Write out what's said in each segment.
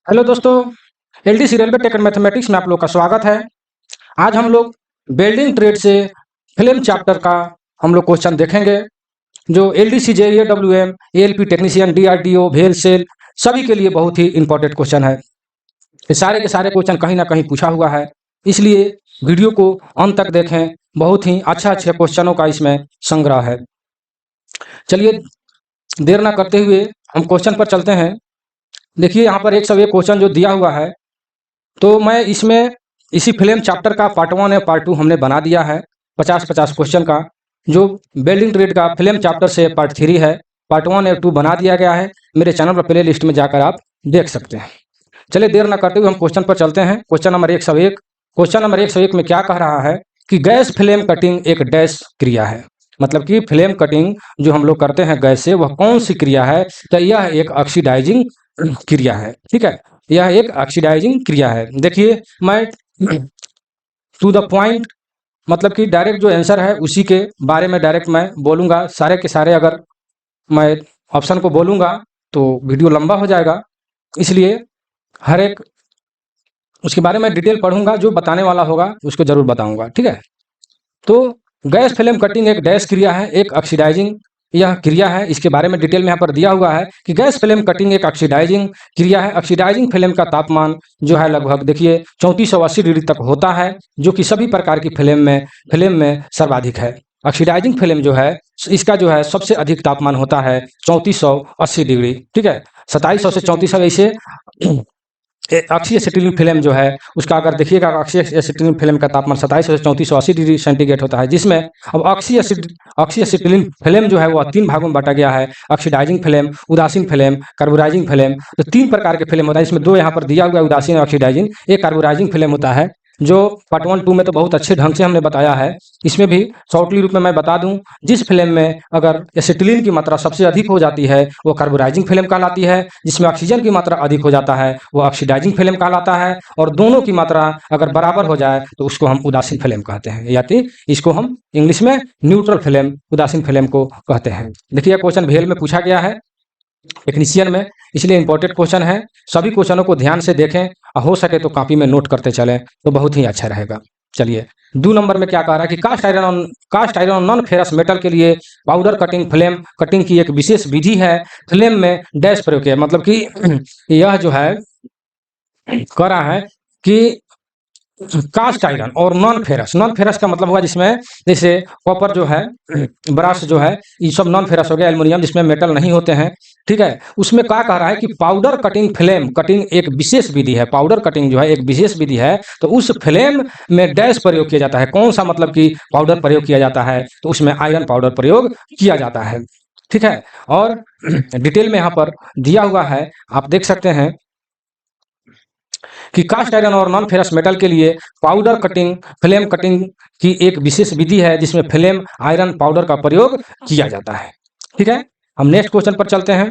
Hello दोस्तों, LDC railway tech and mathematics में आप लोग का स्वागत है। आज हम लोग बिल्डिंग ट्रेड से फिल्म चैप्टर का हम लोग क्वेश्चन देखेंगे, जो LDC JEE WM ALP technician DRDO भेल सेल सभी के लिए बहुत ही इंपॉर्टेंट क्वेश्चन है। ये सारे के सारे क्वेश्चन कहीं ना कहीं पूछा हुआ है, इसलिए वीडियो को अंत तक देखें। बहुत ही अच्छे क्वेश्चनों का इसमें संग्रह है। चलिए देर ना करते हुए हम क्वेश्चन पर चलते हैं। देखिए यहाँ पर एक सब एक क्वेश्चन जो दिया हुआ है, तो मैं इसमें इसी फिल्म चैप्टर का पार्ट 1 या पार्ट 2 हमने बना दिया है 50-50 क्वेश्चन का। जो बिल्डिंग ट्रेड का फिल्म चैप्टर से पार्ट 3 है, पार्ट 1 या 2 बना दिया गया है। मेरे चैनल पर प्ले लिस्ट में जाकर आप देख सकते हैं। चलिए देर ना करते हुए हम क्वेश्चन पर चलते हैं। Question number 101। क्वेश्चन नंबर 101 में क्या कह रहा है कि गैस फ्लेम कटिंग एक डैश क्रिया है। मतलब कि फ्लेम कटिंग जो हम लोग करते हैं गैस से, वह कौन सी क्रिया है? तो यह एक ऑक्सीडाइजिंग क्रिया है। ठीक है, यह एक ऑक्सीडाइजिंग क्रिया है। देखिए मैं टू द पॉइंट, मतलब कि डायरेक्ट जो आंसर है उसी के बारे में डायरेक्ट मैं बोलूँगा। सारे के सारे अगर मैं ऑप्शन को बोलूँगा तो वीडियो लंबा हो जाएगा, इसलिए हर एक उसके बारे में डिटेल पढ़ूंगा। जो बताने वाला होगा उसको जरूर बताऊंगा। ठीक है, तो गैस फिल्म कटिंग एक डैश क्रिया है, एक ऑक्सीडाइजिंग यह क्रिया है। इसके बारे में डिटेल में यहाँ पर दिया हुआ है कि गैस फिल्म कटिंग एक ऑक्सीडाइजिंग क्रिया है। ऑक्सीडाइजिंग फिल्म का तापमान जो है लगभग देखिए 3480 डिग्री तक होता है, जो कि सभी प्रकार की फिल्म में सर्वाधिक है। ऑक्सीडाइजिंग फिल्म जो है इसका जो है सबसे अधिक तापमान होता है 3480 डिग्री। ठीक है, 2700 से 3400 ऐसे ऑक्सी एसिटिलीन फिल्म जो है उसका अगर देखिएगा, ऑक्सी एसिटिलीन फिल्म का तापमान 2700 से 3480 डिग्री सेंटीग्रेड होता है, जिसमें अब ऑक्सी एसिटिलीन फिल्म जो है वह 3 भागों में बांटा गया है। ऑक्सीडाइजिंग फिल्म, उदासीन फिल्म, कार्बोराइजिंग फिल्म। तो 3 प्रकार के फिल्म होता है। इसमें 2 यहाँ पर दिया हुआ है, उदासीन और ऑक्सीडाइजिंग। एक कार्बोराइजिंग फिल्म होता है, जो पार्ट 1 2 में तो बहुत अच्छे ढंग से हमने बताया है। इसमें भी शॉर्टली रूप में मैं बता दूं, जिस फिल्म में अगर एसिटिलीन की मात्रा सबसे अधिक हो जाती है वो कार्बोराइजिंग फिल्म कहलाती है। जिसमें ऑक्सीजन की मात्रा अधिक हो जाता है वो ऑक्सीडाइजिंग फिल्म कहलाता है। और दोनों की मात्रा अगर बराबर हो जाए तो उसको हम उदासीन फिल्म कहते हैं, या तो इसको हम इंग्लिश में न्यूट्रल फिल्म, उदासीन फिल्म को कहते हैं। देखिए क्वेश्चन भेल में पूछा गया है टेक्नीशियन में, इसलिए इंपॉर्टेंट क्वेश्चन है। सभी क्वेश्चनों को ध्यान से देखें और हो सके तो कॉपी में नोट करते चलें तो बहुत ही अच्छा रहेगा। चलिए 2 नंबर में क्या कह रहा है कि cast iron non ferrous metal के लिए पाउडर कटिंग फ्लेम कटिंग की एक विशेष विधि है। फ्लेम में डैश प्रयोग किया, मतलब कि यह जो है कह रहा है कि कास्ट आयरन और नॉन फेरस का मतलब हुआ जिसमें जैसे कॉपर जो है, ब्रास जो है, ये सब नॉन फेरस हो गया। एल्युमिनियम जिसमें मेटल नहीं होते हैं। ठीक है, उसमें क्या कह रहा है कि पाउडर कटिंग फ्लेम कटिंग एक विशेष विधि है। पाउडर कटिंग जो है एक विशेष विधि है, तो उस फ्लेम में डैश प्रयोग किया जाता है। कौन सा, मतलब कि पाउडर प्रयोग किया जाता है, तो उसमें आयरन पाउडर प्रयोग किया जाता है। ठीक है, और डिटेल में यहाँ पर दिया हुआ है, आप देख सकते हैं कि कास्ट आयरन और नॉन फेरस मेटल के लिए पाउडर कटिंग फ्लेम कटिंग की एक विशेष विधि है, जिसमें फ्लेम आयरन पाउडर का प्रयोग किया जाता है। ठीक है, हम नेक्स्ट क्वेश्चन पर चलते हैं।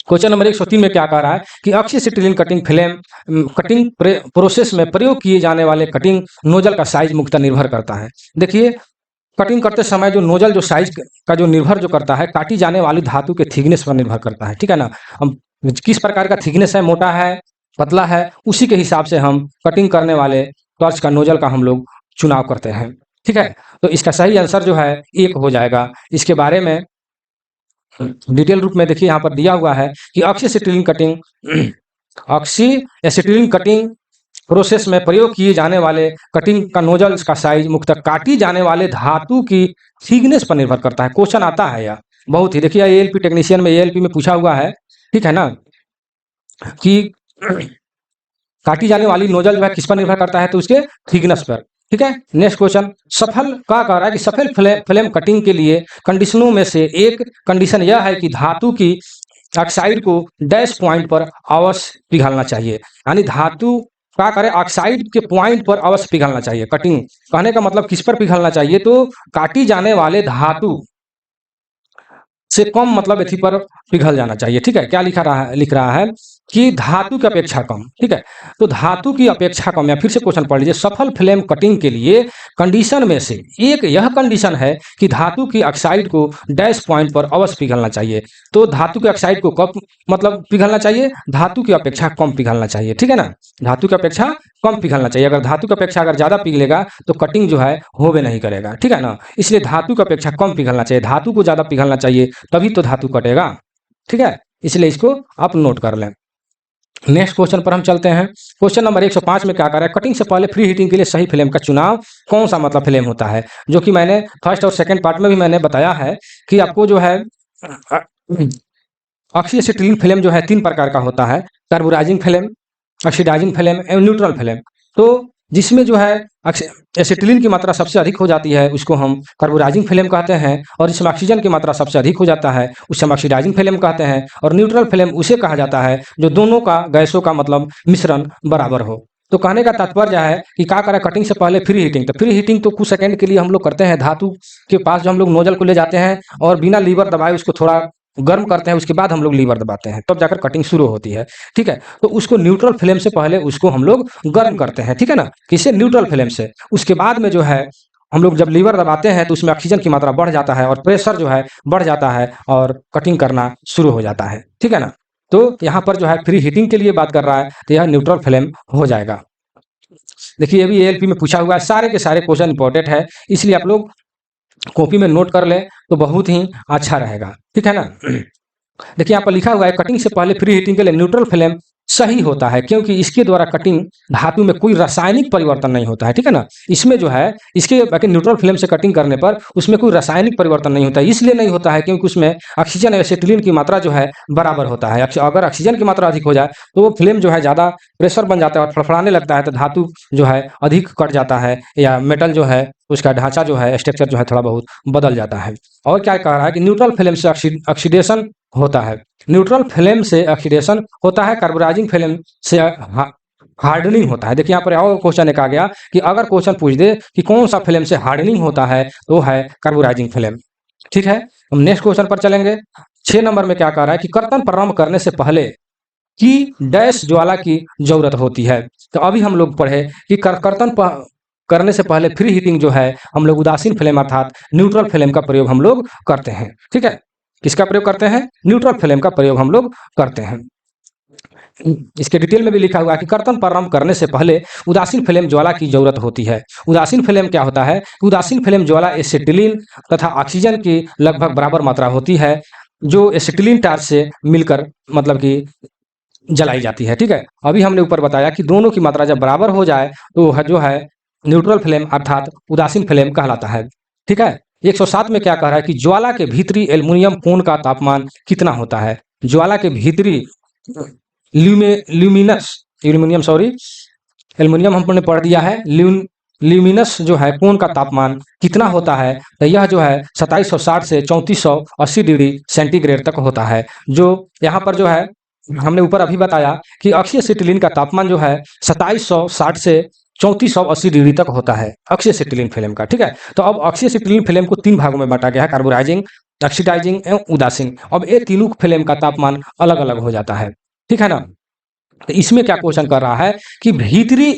क्वेश्चन नंबर 103 में क्या कह रहा है कि ऑक्सीसिटिलीन कटिंग फ्लेम कटिंग प्रोसेस में प्रयोग किए जाने वाले कटिंग नोजल का साइज मुख्यतः निर्भर करता है। देखिए कटिंग करते समय जो नोजल जो साइज का जो निर्भर जो करता है, काटी जाने वाली धातु के थिकनेस पर निर्भर करता है। ठीक है ना, हम किस प्रकार का थिकनेस है, मोटा है, पतला है, उसी के हिसाब से हम कटिंग करने वाले टॉर्च का नोजल का हम लोग चुनाव करते हैं। ठीक है, तो इसका सही आंसर जो है 1 हो जाएगा। इसके बारे में डिटेल रूप में देखिए यहाँ पर दिया हुआ है कि ऑक्सी एसिटिलीन कटिंग प्रोसेस में प्रयोग किए जाने वाले कटिंग का नोजल का साइज मुख्यतः काटी जाने वाले धातु की थिकनेस पर निर्भर करता है। क्वेश्चन आता है यह बहुत ही, देखिए एएलपी टेक्नीशियन में एएलपी में पूछा हुआ है। ठीक है ना, कि काटी जाने वाली नोजल जो है किस पर निर्भर करता है, तो उसके थिकनेस पर। ठीक है, नेक्स्ट क्वेश्चन सफल का कह रहा है कि सफल फ्लेम कटिंग के लिए कंडीशनों में से एक कंडीशन यह है कि धातु की ऑक्साइड को डैश पॉइंट पर अवश्य पिघलना चाहिए। यानी धातु क्या करे, ऑक्साइड के पॉइंट पर अवश्य पिघलना चाहिए। कटिंग कहने का मतलब किस पर पिघलना चाहिए, तो काटी जाने वाले धातु से कम, मतलब एथी पर पिघल जाना चाहिए। ठीक है, क्या लिख रहा है कि धातु की अपेक्षा कम। ठीक है, तो धातु की अपेक्षा कम, या फिर से क्वेश्चन पढ़ लीजिए, सफल फ्लेम कटिंग के लिए कंडीशन में से एक यह कंडीशन है कि धातु की ऑक्साइड को डैश पॉइंट पर अवश्य पिघलना चाहिए। तो धातु के ऑक्साइड को कब मतलब पिघलना चाहिए, धातु की अपेक्षा कम पिघलना चाहिए। ठीक है ना, धातु की अपेक्षा कम पिघलना चाहिए। अगर धातु की अपेक्षा अगर ज्यादा पिघलेगा तो कटिंग जो है होवे नहीं करेगा। ठीक है ना, इसलिए धातु की अपेक्षा कम पिघलना चाहिए, धातु को ज्यादा पिघलना चाहिए, तभी तो धातु कटेगा। ठीक है, इसलिए इसको आप नोट कर लें। नेक्स्ट क्वेश्चन पर हम चलते हैं। क्वेश्चन नंबर 105 में क्या कर रहा है, कटिंग से पहले फ्री हीटिंग के लिए सही फ्लेम का चुनाव कौन सा मतलब फ्लेम होता है, जो कि मैंने फर्स्ट और सेकंड पार्ट में भी मैंने बताया है कि आपको जो है ऑक्सीएसिटिलीन फ्लेम जो है 3 प्रकार का होता है, कार्बोराइजिंग फ्लेम, ऑक्सीडाइजिंग फ्लेम एवं न्यूट्रल फ्लेम। तो जिसमें जो है एसिटिलीन की मात्रा सबसे अधिक हो जाती है उसको हम कार्बोराइजिंग फ्लेम कहते हैं, और जिसमें ऑक्सीजन की मात्रा सबसे अधिक हो जाता है उसे हम ऑक्सीडाइजिंग फ्लेम कहते हैं, और न्यूट्रल फ्लेम उसे कहा जाता है जो दोनों का गैसों का मतलब मिश्रण बराबर हो। तो कहने का तात्पर्य है कि क्या करें, कटिंग से पहले फ्री हीटिंग, तो फ्री हीटिंग तो कुछ सेकंड के लिए हम लोग करते हैं, धातु के पास जो हम लोग नोजल को ले जाते हैं और बिना लीवर दबाए उसको थोड़ा गर्म करते हैं, उसके बाद हम लोग लीवर दबाते हैं, तब जाकर कटिंग शुरू होती है। ठीक है, तो उसको न्यूट्रल फ्लेम से पहले उसको हम लोग गर्म करते हैं। ठीक है ना, किसे, न्यूट्रल फ्लेम से। उसके बाद में जो है हम लोग जब लीवर दबाते हैं तो उसमें ऑक्सीजन की मात्रा बढ़ जाता है और प्रेशर जो है बढ़ जाता है और कटिंग करना शुरू हो जाता है। ठीक है ना, तो यहाँ पर जो है फ्री हीटिंग के लिए बात कर रहा है तो यह न्यूट्रल फ्लेम हो जाएगा। देखिए ये भी एएलपी में पूछा हुआ है, सारे के सारे क्वेश्चन इंपॉर्टेंट है, इसलिए आप लोग कॉपी में नोट कर लें तो बहुत ही अच्छा रहेगा। ठीक है ना, देखिए यहाँ पर लिखा हुआ है कटिंग से पहले फ्री हीटिंग के लिए न्यूट्रल फ्लेम सही होता है, क्योंकि इसके द्वारा कटिंग धातु में कोई रासायनिक परिवर्तन नहीं होता है। ठीक है ना, इसमें जो है इसके बाकी न्यूट्रल फ्लेम से कटिंग करने पर उसमें कोई रासायनिक परिवर्तन नहीं होता है। इसलिए नहीं होता है क्योंकि उसमें ऑक्सीजन और एसिटिलीन की मात्रा जो है बराबर होता है। अगर ऑक्सीजन की मात्रा अधिक हो जाए तो वो फ्लेम जो है ज़्यादा प्रेशर बन जाता है और फड़फड़ाने लगता है, तो धातु जो है अधिक कट जाता है, या मेटल जो है उसका ढांचा जो है स्ट्रक्चर जो है थोड़ा बहुत बदल जाता है। और क्या कह रहा है कि न्यूट्रल फ्लेम से ऑक्सीडेशन होता है, न्यूट्रल फ्लेम से ऑक्सीडेशन होता है, कार्बोराइजिंग फ्लेम से हार्डनिंग होता है। देखिए यहाँ पर और क्वेश्चन एक आ गया कि अगर क्वेश्चन पूछ दे कि कौन सा फ्लेम से हार्डनिंग होता है तो है कार्बोराइजिंग फ्लेम। ठीक है, हम नेक्स्ट क्वेश्चन पर चलेंगे। 6 नंबर में क्या कह रहा है कि कर्तन प्रारंभ करने से पहले की डैश ज्वाला की जरूरत होती है। तो अभी हम लोग पढ़े कि कर्तन करने से पहले फ्री हीटिंग जो है हम लोग उदासीन फ्लेम अर्थात न्यूट्रल फ्लेम का प्रयोग हम लोग करते हैं। ठीक है, किसका प्रयोग करते हैं, न्यूट्रल फ्लेम का प्रयोग हम लोग करते हैं। इसके डिटेल में भी लिखा हुआ है कि कर्तन प्रारंभ करने से पहले उदासीन फ्लेम ज्वाला की जरूरत होती है। उदासीन फ्लेम क्या होता है, उदासीन फ्लेम ज्वाला एसिटिलीन तथा ऑक्सीजन की लगभग बराबर मात्रा होती है, जो एसिटिलीन टार्च से मिलकर मतलब कि जलाई जाती है। ठीक है, अभी हमने ऊपर बताया कि दोनों की मात्रा जब बराबर हो जाए तो जो है न्यूट्रल फ्लेम अर्थात उदासीन फ्लेम कहलाता है। ठीक है, 107 में क्या कह रहा है कि ज्वाला के भीतरी एल्युमिनियम कोन का तापमान कितना होता है। ज्वाला के भीतरी एल्यूमिनियम हमने पढ़ दिया है, ल्यूमिनस जो है कोन का तापमान कितना होता है, तो यह जो है 2760 से 3480 डिग्री सेंटीग्रेड तक होता है। जो यहाँ पर जो है हमने ऊपर अभी बताया कि ऑक्सीएसिटिलीन का तापमान जो है 2760 से 3480 डिग्री तक होता है ऑक्सीएसिटिलीन फ्लेम का। ठीक है, तो अब ऑक्सीएसिटिलीन फ्लेम को 3 भागों में बांटा गया है, कार्बोराइजिंग, ऑक्सीडाइजिंग एवं उदासीन। अब ये तीनों फ्लेम का तापमान अलग अलग हो जाता है। ठीक है ना, तो इसमें क्या क्वेश्चन कर रहा है कि भीतरी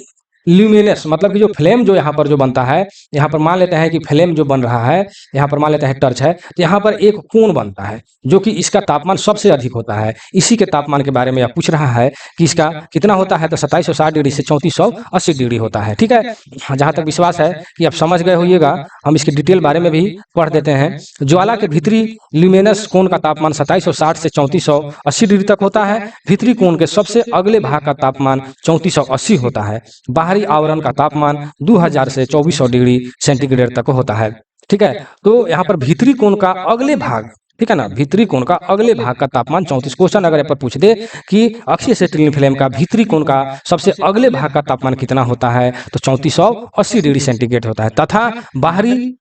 ल्यूमिनस मतलब कि जो फ्लेम जो यहाँ पर जो बनता है, यहाँ पर मान लेते हैं कि फ्लेम जो बन रहा है, यहाँ पर मान लेते हैं टर्च है, तो यहाँ पर एक कोण बनता है जो कि इसका तापमान सबसे अधिक होता है। इसी के तापमान के बारे में यह पूछ रहा है कि इसका कितना होता है, तो 2760 डिग्री से 3480 डिग्री होता है। ठीक है, जहाँ तक विश्वास है कि आप समझ गए होइएगा, हम इसके डिटेल बारे में भी पढ़ देते हैं। ज्वाला के भीतरी ल्यूमिनस कोण का तापमान 2760 से 3480 डिग्री तक होता है। भीतरी कोण के सबसे अगले भाग का तापमान 3480 होता है। बाहरी आवरण का तापमान 2000 से 2400 डिग्री सेंटीग्रेड तक होता है। ठीक है, तो यहाँ पर भीतरी कोण का अगले भाग, ठीक है ना, भीतरी कोण का अगले भाग का तापमान 34। क्वेश्चन अगर यहाँ पर पूछ दे कि ऑक्सीएसिटिलीन फ्लेम का भीतरी कोण का सबसे अगले भाग का तापमान कितना होता है, तो 3480 डिग्री सेंटीग्रेड होता है, तथा बाहरी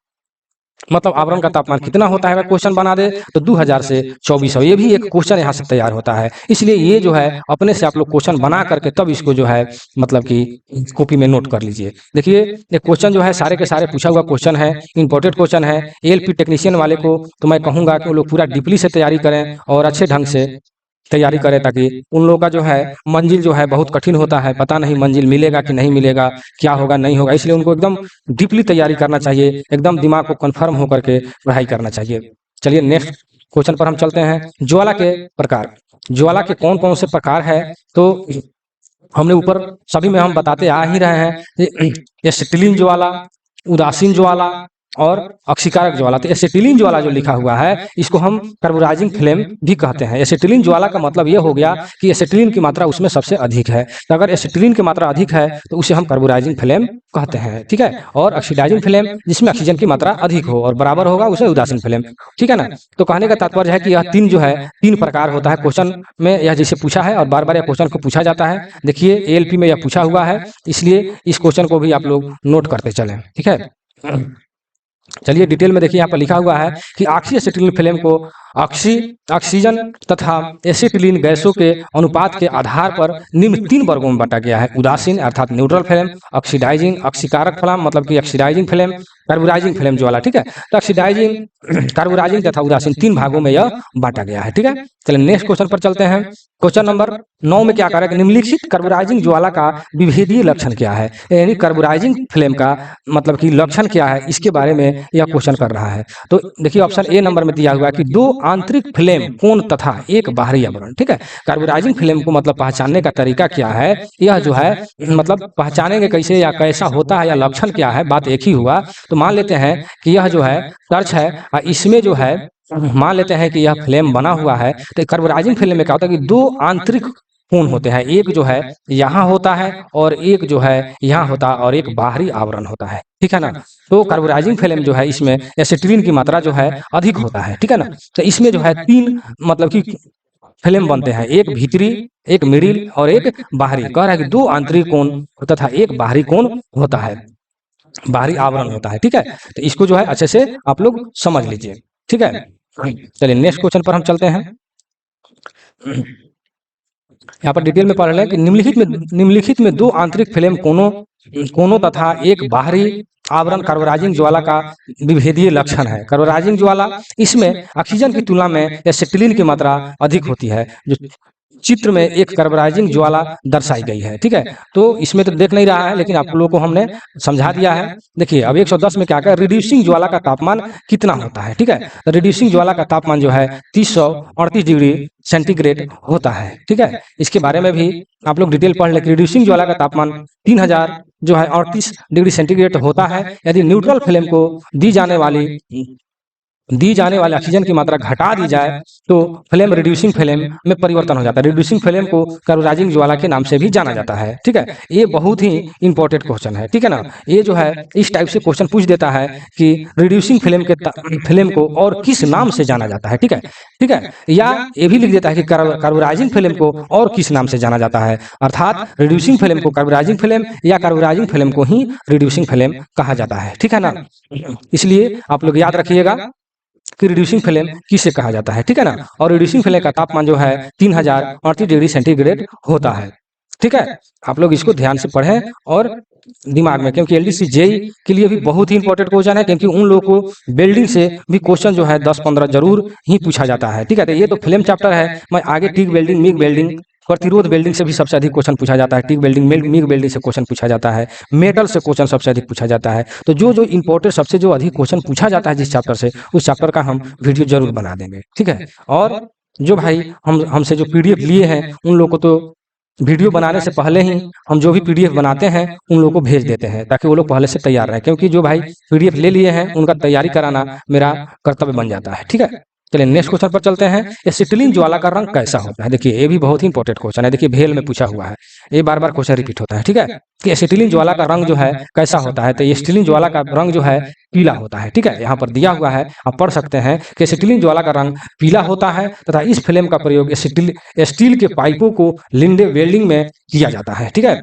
मतलब आवरण का तापमान कितना होता है, अगर क्वेश्चन बना दे तो 2000 से 2400। ये भी एक क्वेश्चन यहाँ से तैयार होता है, इसलिए ये जो है अपने से आप लोग क्वेश्चन बना करके तब इसको जो है मतलब कि कॉपी में नोट कर लीजिए। देखिए ये क्वेश्चन जो है सारे के सारे पूछा हुआ क्वेश्चन है, इंपॉर्टेंट क्वेश्चन है। एएलपी टेक्नीशियन वाले को तो मैं कहूँगा कि वो लोग पूरा डीपली से तैयारी करें और अच्छे ढंग से तैयारी करें, ताकि उन लोगों का जो है मंजिल जो है बहुत कठिन होता है, पता नहीं मंजिल मिलेगा कि नहीं मिलेगा, क्या होगा नहीं होगा, इसलिए उनको एकदम डीपली तैयारी करना चाहिए, एकदम दिमाग को कन्फर्म होकर के पढ़ाई करना चाहिए। चलिए नेक्स्ट क्वेश्चन पर हम चलते हैं। ज्वाला के प्रकार, ज्वाला के कौन कौन से प्रकार है, तो हमने ऊपर सभी में हम बताते आ ही रहे हैं, एसिटिलीन ज्वाला, उदासीन ज्वाला और अक्षिकारक ज्वाला। तो एसिटिलीन ज्वाला जो लिखा हुआ है इसको हम कार्बोराइजिंग फ्लेम भी कहते हैं। एसिटिलीन ज्वाला का मतलब ये हो गया कि एसिटिलीन की मात्रा उसमें सबसे अधिक है, तो अगर एसिटिलीन की मात्रा अधिक है तो उसे हम कार्बोराइजिंग फ्लेम कहते हैं, ठीक है। और ऑक्सीडाइजिंग फ्लेम जिसमें ऑक्सीजन की मात्रा अधिक हो और बराबर होगा उसे उदासीन फ्लेम, ठीक है ना। तो कहने का तात्पर्य है कि यह तीन जो है तीन प्रकार होता है। क्वेश्चन में यह जैसे पूछा है और बार बार यह क्वेश्चन को पूछा जाता है। देखिए एएलपी में यह पूछा हुआ है, इसलिए इस क्वेश्चन को भी आप लोग नोट करते चलें, ठीक है। चलिए डिटेल में देखिए, यहाँ पर लिखा हुआ है कि ऑक्सी एसिटिलीन फ्लेम को ऑक्सीजन तथा एसिटिलीन गैसों के अनुपात के आधार पर निम्न तीन वर्गों में बांटा गया है। उदासीन अर्थात न्यूट्रल फ्लेम, ऑक्सीडाइजिंग ऑक्सीकारक फ्लेम मतलब कि ऑक्सीडाइजिंग फ्लेम, कार्बोराइजिंग फ्लेम ज्वाला, ठीक है। तो ऑक्सीडाइजिंग, कार्बोराइजिंग तथा उदासीन तीन भागों में यह बांटा गया है, ठीक है। चलिए नेक्स्ट क्वेश्चन पर चलते हैं। क्वेश्चन नंबर 9 में क्या करेगा, निम्नलिखित कार्बोराइजिंग ज्वाला का विभेदीय लक्षण क्या है, यानी कार्बोराइजिंग फ्लेम का मतलब कि लक्षण क्या है, इसके बारे में यह क्वेश्चन कर रहा है। तो देखिए ऑप्शन ए नंबर में दिया हुआ है कि दो आंतरिक फ्लेम कोण तथा एक बाहरी आवरण, ठीक है। कार्बोराइजिंग फ्लेम को मतलब पहचानने का तरीका क्या है, यह जो है मतलब पहचानेंगे कैसे या कैसा होता है या लक्षण क्या है, बात एक ही हुआ। तो मान लेते हैं कि यह जो है टर्च है और इसमें जो है मान लेते हैं कि यह फ्लेम बना हुआ है। तो कार्बोराइजिंग फ्लेम में क्या होता है कि दो आंतरिक कोण होते हैं, एक जो है यहाँ होता है और एक जो है यहाँ होता है और एक बाहरी आवरण होता है, ठीक है ना। तो कार्बोराइजिंग फ्लेम जो है इसमें एसिटिलीन की मात्रा जो है अधिक होता है, ठीक है ना। तो इसमें जो है तीन मतलब कि फ्लेम बनते हैं, एक भीतरी, एक मिडिल और एक बाहरी। कह रहा है कि दो आंतरिक कोण तथा एक बाहरी कोण होता है, बाहरी आवरण होता है, ठीक है। तो इसको जो है अच्छे से आप लोग समझ लीजिए, ठीक है। चलिए नेक्स्ट क्वेश्चन पर हम चलते हैं। यहाँ पर डिटेल में पढ़ लें कि निम्नलिखित में दो आंतरिक फ्लेम कोनों तथा एक बाहरी आवरण कार्बोराइजिंग ज्वाला का विभेदीय लक्षण है। कार्बोराइजिंग ज्वाला इसमें ऑक्सीजन की तुलना में एसिटिलीन की मात्रा अधिक होती है, जो चित्र में एक कार्बोराइजिंग ज्वाला दर्शाई गई है, ठीक है। तो इसमें तो देख नहीं रहा है लेकिन आप लोगों को हमने समझा दिया है। देखिए अब 110 में क्या क्या रिड्यूसिंग ज्वाला का तापमान कितना होता है, ठीक है। तो रिड्यूसिंग ज्वाला का तापमान जो है 338 डिग्री सेंटीग्रेड होता है, ठीक है। इसके बारे में भी आप लोग डिटेल पढ़ लें। रिड्यूसिंग ज्वाला का तापमान 3000 जो है 38 डिग्री सेंटीग्रेड होता है। यदि न्यूट्रल फ्लेम को दी जाने वाले ऑक्सीजन की मात्रा घटा दी जाए तो फ्लेम रिड्यूसिंग फ्लेम में परिवर्तन हो जाता है। रिड्यूसिंग फ्लेम को कार्बोराइजिंग ज्वाला के नाम से भी जाना जाता है, ठीक है। ये बहुत ही इंपॉर्टेंट क्वेश्चन है, ठीक है ना। ये जो है इस टाइप से क्वेश्चन पूछ देता है कि रिड्यूसिंग फ्लेम को और किस नाम से जाना जाता है, ठीक है, ठीक है। या ये भी लिख देता है कि कार्बोराइजिंग फ्लेम को और किस नाम से जाना जाता है, अर्थात रिड्यूसिंग फ्लेम को कार्बोराइजिंग फ्लेम या कार्बोराइजिंग फ्लेम को ही रिड्यूसिंग फ्लेम कहा जाता है, ठीक है ना। इसलिए आप लोग याद रखिएगा कि रिड्यूसिंग फ्लेम किसे कहा जाता है, ठीक है ना। और रिड्यूसिंग फ्लेम का तापमान जो है 3038 डिग्री सेंटीग्रेड होता है, ठीक है। आप लोग इसको ध्यान से पढ़ें और दिमाग में, क्योंकि एलडीसी जेई के लिए भी बहुत ही इंपॉर्टेंट क्वेश्चन है, क्योंकि उन लोगों को बिल्डिंग से भी क्वेश्चन जो है 10-15 जरूर ही पूछा जाता है, ठीक है। तो ये तो फ्लेम चैप्टर है, मैं आगे टिक वेल्डिंग, मिग वेल्डिंग, प्रतिरोध वेल्डिंग से भी सबसे अधिक क्वेश्चन पूछा जाता है। टिक वेल्डिंग, मिग वेल्डिंग से क्वेश्चन पूछा जाता है, मेटल से क्वेश्चन सबसे अधिक पूछा जाता है। तो जो इंपॉर्टेंट सबसे जो अधिक क्वेश्चन पूछा जाता है जिस चैप्टर से, उस चैप्टर का हम वीडियो जरूर बना देंगे, ठीक है। और जो भाई हमसे जो पीडीएफ लिए हैं उन लोगों को तो वीडियो बनाने से पहले ही हम जो भी पीडीएफ बनाते हैं उन लोगों को भेज देते हैं, ताकि वो लोग पहले से तैयार रहें, क्योंकि जो भाई पीडीएफ ले लिए हैं उनका तैयारी कराना मेरा कर्तव्य बन जाता है, ठीक है। चलिए नेक्स्ट क्वेश्चन पर चलते हैं। एसिटिलीन ज्वाला का रंग कैसा होता है? देखिए ये भी बहुत ही इंपॉर्टेंट क्वेश्चन है। देखिए भेल में पूछा हुआ है, ये बार बार क्वेश्चन रिपीट होता है, ठीक है। कि एसिटिलीन ज्वाला का रंग जो है कैसा होता है? तो एसिटिलीन ज्वाला का रंग जो है पीला होता है, ठीक है। यहाँ पर दिया हुआ है, आप पढ़ सकते हैं कि एसिटिलीन ज्वाला का रंग पीला होता है तथा इस फ्लेम का प्रयोग स्टील के पाइपों को लिंडे वेल्डिंग में किया जाता है, ठीक है।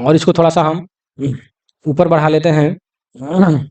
और इसको थोड़ा सा हम ऊपर बढ़ा लेते हैं।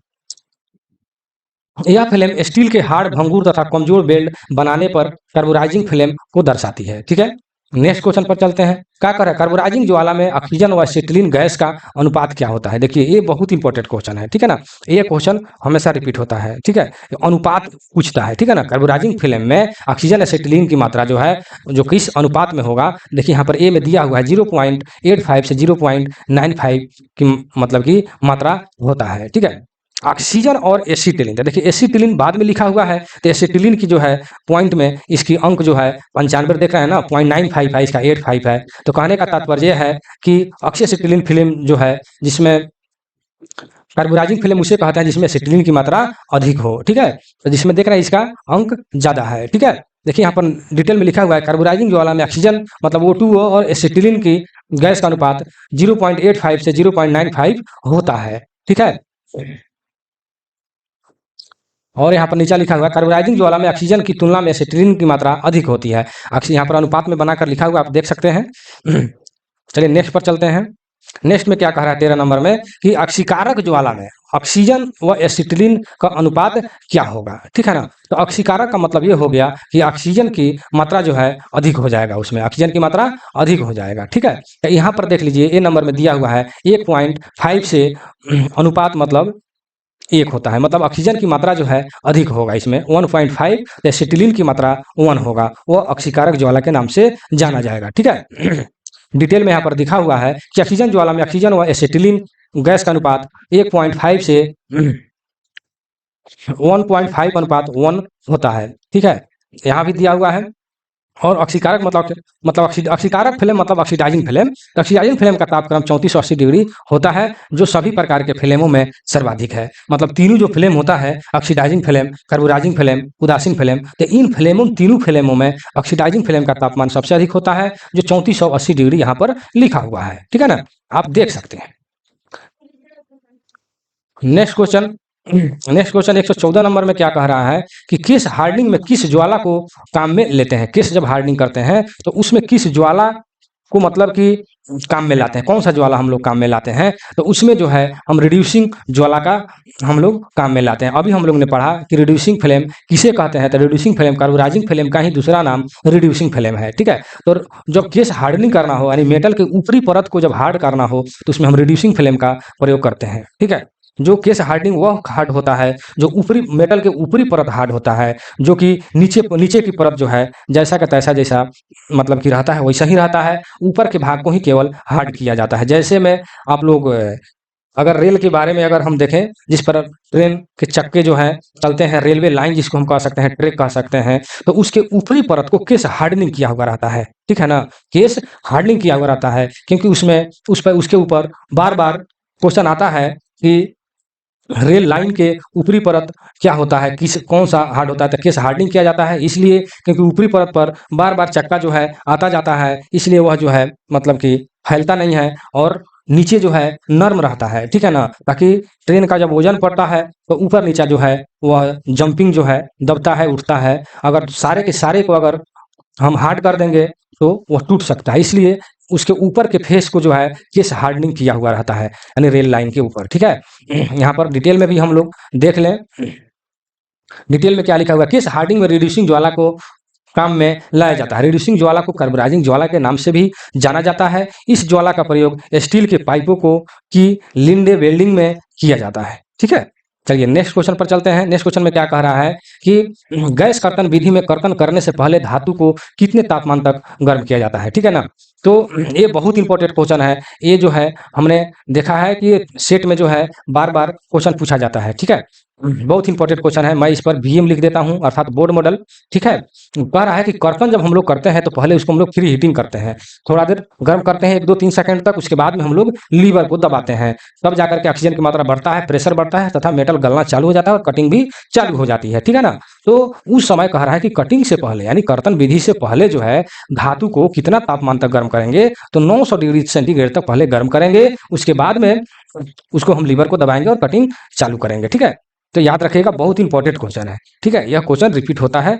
यह फ्लेम स्टील के हार्ड भंगुर तथा कमजोर वेल्ड बनाने पर कार्बोराइजिंग फ्लेम को दर्शाती है, ठीक है। नेक्स्ट क्वेश्चन पर चलते हैं। क्या कर रहा है, कार्बोराइजिंग ज्वाला में ऑक्सीजन व एसिटिलीन गैस का अनुपात क्या होता है। देखिए ये बहुत इंपॉर्टेंट क्वेश्चन है, ठीक है ना। ये क्वेश्चन हमेशा रिपीट होता है, ठीक है। अनुपात पूछता है, ठीक है ना। कार्बोराइजिंग फिल्म में ऑक्सीजन एसिटिलीन की मात्रा जो है जो किस अनुपात में होगा। देखिए यहाँ पर ए में दिया हुआ है 0.85 से 0.95 की मतलब की मात्रा होता है, ठीक है। ऑक्सीजन और एसिटिलीन, तो देखिए एसिटिलीन बाद में लिखा हुआ है, तो एसिटिलीन की जो है पॉइंट में इसकी अंक जो है 95 देख रहे हैं ना, 0.95 है, इसका 85 है। तो कहने का तात्पर्य है कि ऑक्सी एसिटिलीन फिल्म जो है जिसमें कार्बोराइजिंग फिल्म उसे कहते हैं जिसमें एसिटिलीन की मात्रा अधिक हो, ठीक है। तो जिसमें देख रहे हैं इसका अंक ज्यादा है, ठीक है। देखिए यहाँ पर डिटेल में लिखा हुआ है कार्बोराइजिंग ज्वाला में ऑक्सीजन मतलब O2 और एसिटिलीन की गैस का अनुपात 0.85 से 0.95 होता है, ठीक है। और यहाँ पर नीचे लिखा हुआ है कार्बोराइजिंग ज्वाला में ऑक्सीजन की तुलना में एसिटिलीन की मात्रा अधिक होती है। यहाँ पर अनुपात में बनाकर लिखा हुआ आप देख सकते हैं। चलिए नेक्स्ट पर चलते हैं। नेक्स्ट में क्या कह रहा है 13 नंबर में कि ऑक्सीकारक ज्वाला में ऑक्सीजन व एसिटिलीन का अनुपात क्या होगा, ठीक है ना। तो ऑक्सीकारक का मतलब ये हो गया कि ऑक्सीजन की मात्रा जो है अधिक हो जाएगा, उसमें ऑक्सीजन की मात्रा अधिक हो जाएगा, ठीक है। तो यहाँ पर देख लीजिए ए नंबर में दिया हुआ है 1.5 से अनुपात मतलब 1 होता है, मतलब ऑक्सीजन की मात्रा जो है अधिक होगा इसमें 1.5, एसिटिलीन की मात्रा 1 होगा, वो ऑक्सीकारक ज्वाला के नाम से जाना जाएगा, ठीक है। डिटेल में यहाँ पर दिखा हुआ है कि ऑक्सीजन ज्वाला में ऑक्सीजन व एसिटिलीन गैस का अनुपात 1.5 से 1.5 अनुपात 1 होता है, ठीक है। यहाँ भी दिया हुआ है। और ऑक्सीकारक मतलब ऑक्सीकारक फिल्म मतलब ऑक्सीडाइजिंग फिल्म। ऑक्सीडाइजिंग फिल्म का तापक्रम 3480 डिग्री होता है, जो सभी प्रकार के फिल्मों में सर्वाधिक है। मतलब तीनों जो फिल्म होता है ऑक्सीडाइजिंग फिल्म, कार्बोराइजिंग फिल्म, उदासीन फिल्म, तो इन फिल्मों तीनों फिल्मों में ऑक्सीडाइजिंग फिल्म का तापमान सबसे अधिक होता है, जो 3480 डिग्री यहाँ पर लिखा हुआ है, ठीक है ना, आप देख सकते हैं। नेक्स्ट क्वेश्चन 114 नंबर में क्या कह रहा है कि किस हार्डनिंग में किस ज्वाला को काम में लेते हैं। किस जब हार्डनिंग करते हैं तो उसमें किस ज्वाला को मतलब कि काम में लाते हैं, कौन सा ज्वाला हम लोग काम में लाते हैं। तो उसमें जो है हम रिड्यूसिंग ज्वाला का हम लोग काम में लाते हैं। अभी हम लोग ने पढ़ा कि रिड्यूसिंग फ्लेम किसे कहते हैं, तो रिड्यूसिंग फ्लेम कार्बोराइजिंग फ्लेम का ही दूसरा नाम रिड्यूसिंग फ्लेम है, ठीक है। तो जब केस हार्डनिंग करना हो यानी मेटल के ऊपरी परत को जब हार्ड करना हो तो उसमें हम रिड्यूसिंग फ्लेम का प्रयोग करते हैं, ठीक है। जो केस हार्डनिंग वह हार्ड होता है जो ऊपरी मेटल के ऊपरी परत हार्ड होता है, जो कि नीचे नीचे की परत जो है जैसा का तैसा जैसा मतलब कि रहता है वैसा ही रहता है, ऊपर के भाग को ही केवल हार्ड किया जाता है। जैसे में आप लोग अगर रेल के बारे में अगर हम देखें, जिस पर ट्रेन के चक्के जो हैं चलते हैं, रेलवे लाइन जिसको हम कह सकते हैं, ट्रैक कह सकते हैं, तो उसके ऊपरी परत को केस हार्डनिंग किया हुआ रहता है, ठीक है ना। केस हार्डनिंग किया हुआ रहता है क्योंकि उसमें उस पर उसके ऊपर बार बार क्वेश्चन आता है कि रेल लाइन के ऊपरी परत क्या होता है, किस कौन सा हार्ड होता है, तो केस हार्डनिंग किया जाता है इसलिए क्योंकि ऊपरी परत पर बार बार चक्का जो है आता जाता है, इसलिए वह जो है मतलब कि फैलता नहीं है और नीचे जो है नर्म रहता है, ठीक है ना। ताकि ट्रेन का जब वजन पड़ता है तो ऊपर नीचे जो है वह जंपिंग जो है दबता है उठता है। अगर सारे के सारे को अगर हम हार्ड कर देंगे तो वह टूट सकता है, इसलिए उसके ऊपर के फेस को जो है केस हार्डनिंग किया हुआ रहता है यानी रेल लाइन के ऊपर, ठीक है। यहाँ पर डिटेल में भी हम लोग देख लें, डिटेल में क्या लिखा हुआ है। केस हार्डनिंग में रिड्यूसिंग ज्वाला को काम में लाया जाता है। रिड्यूसिंग ज्वाला को कार्बोराइजिंग ज्वाला के नाम से भी जाना जाता है। इस ज्वाला का प्रयोग स्टील के पाइपों को की लिंडे वेल्डिंग में किया जाता है, ठीक है। चलिए नेक्स्ट क्वेश्चन पर चलते हैं। नेक्स्ट क्वेश्चन में क्या कह रहा है कि गैस कर्तन विधि में कर्तन करने से पहले धातु को कितने तापमान तक गर्म किया जाता है, ठीक है ना। तो ये बहुत इंपॉर्टेंट क्वेश्चन है। ये जो है हमने देखा है कि सेट में जो है बार बार क्वेश्चन पूछा जाता है, ठीक है। बहुत इंपॉर्टेंट क्वेश्चन है। मैं इस पर बीएम लिख देता हूं अर्थात बोर्ड मॉडल, ठीक है। कह रहा है कि कर्तन जब हम लोग करते हैं तो पहले उसको हम लोग फ्री हीटिंग करते हैं, थोड़ा देर गर्म करते हैं 1-2-3 सेकंड तक, उसके बाद में हम लोग लीवर को दबाते हैं, तब जाकर के ऑक्सीजन की मात्रा बढ़ता है, प्रेशर बढ़ता है तथा मेटल गलना चालू हो जाता है और कटिंग भी चालू हो जाती है, ठीक है ना। तो उस समय कह रहा है कि कटिंग से पहले यानी कर्तन विधि से पहले जो है धातु को कितना तापमान तक गर्म करेंगे, तो 900 डिग्री सेंटीग्रेड तक पहले गर्म करेंगे, उसके बाद में उसको हम लीवर को दबाएंगे और कटिंग चालू करेंगे, ठीक है। तो याद रखिएगा बहुत इंपॉर्टेंट क्वेश्चन है, ठीक है। यह क्वेश्चन रिपीट होता है।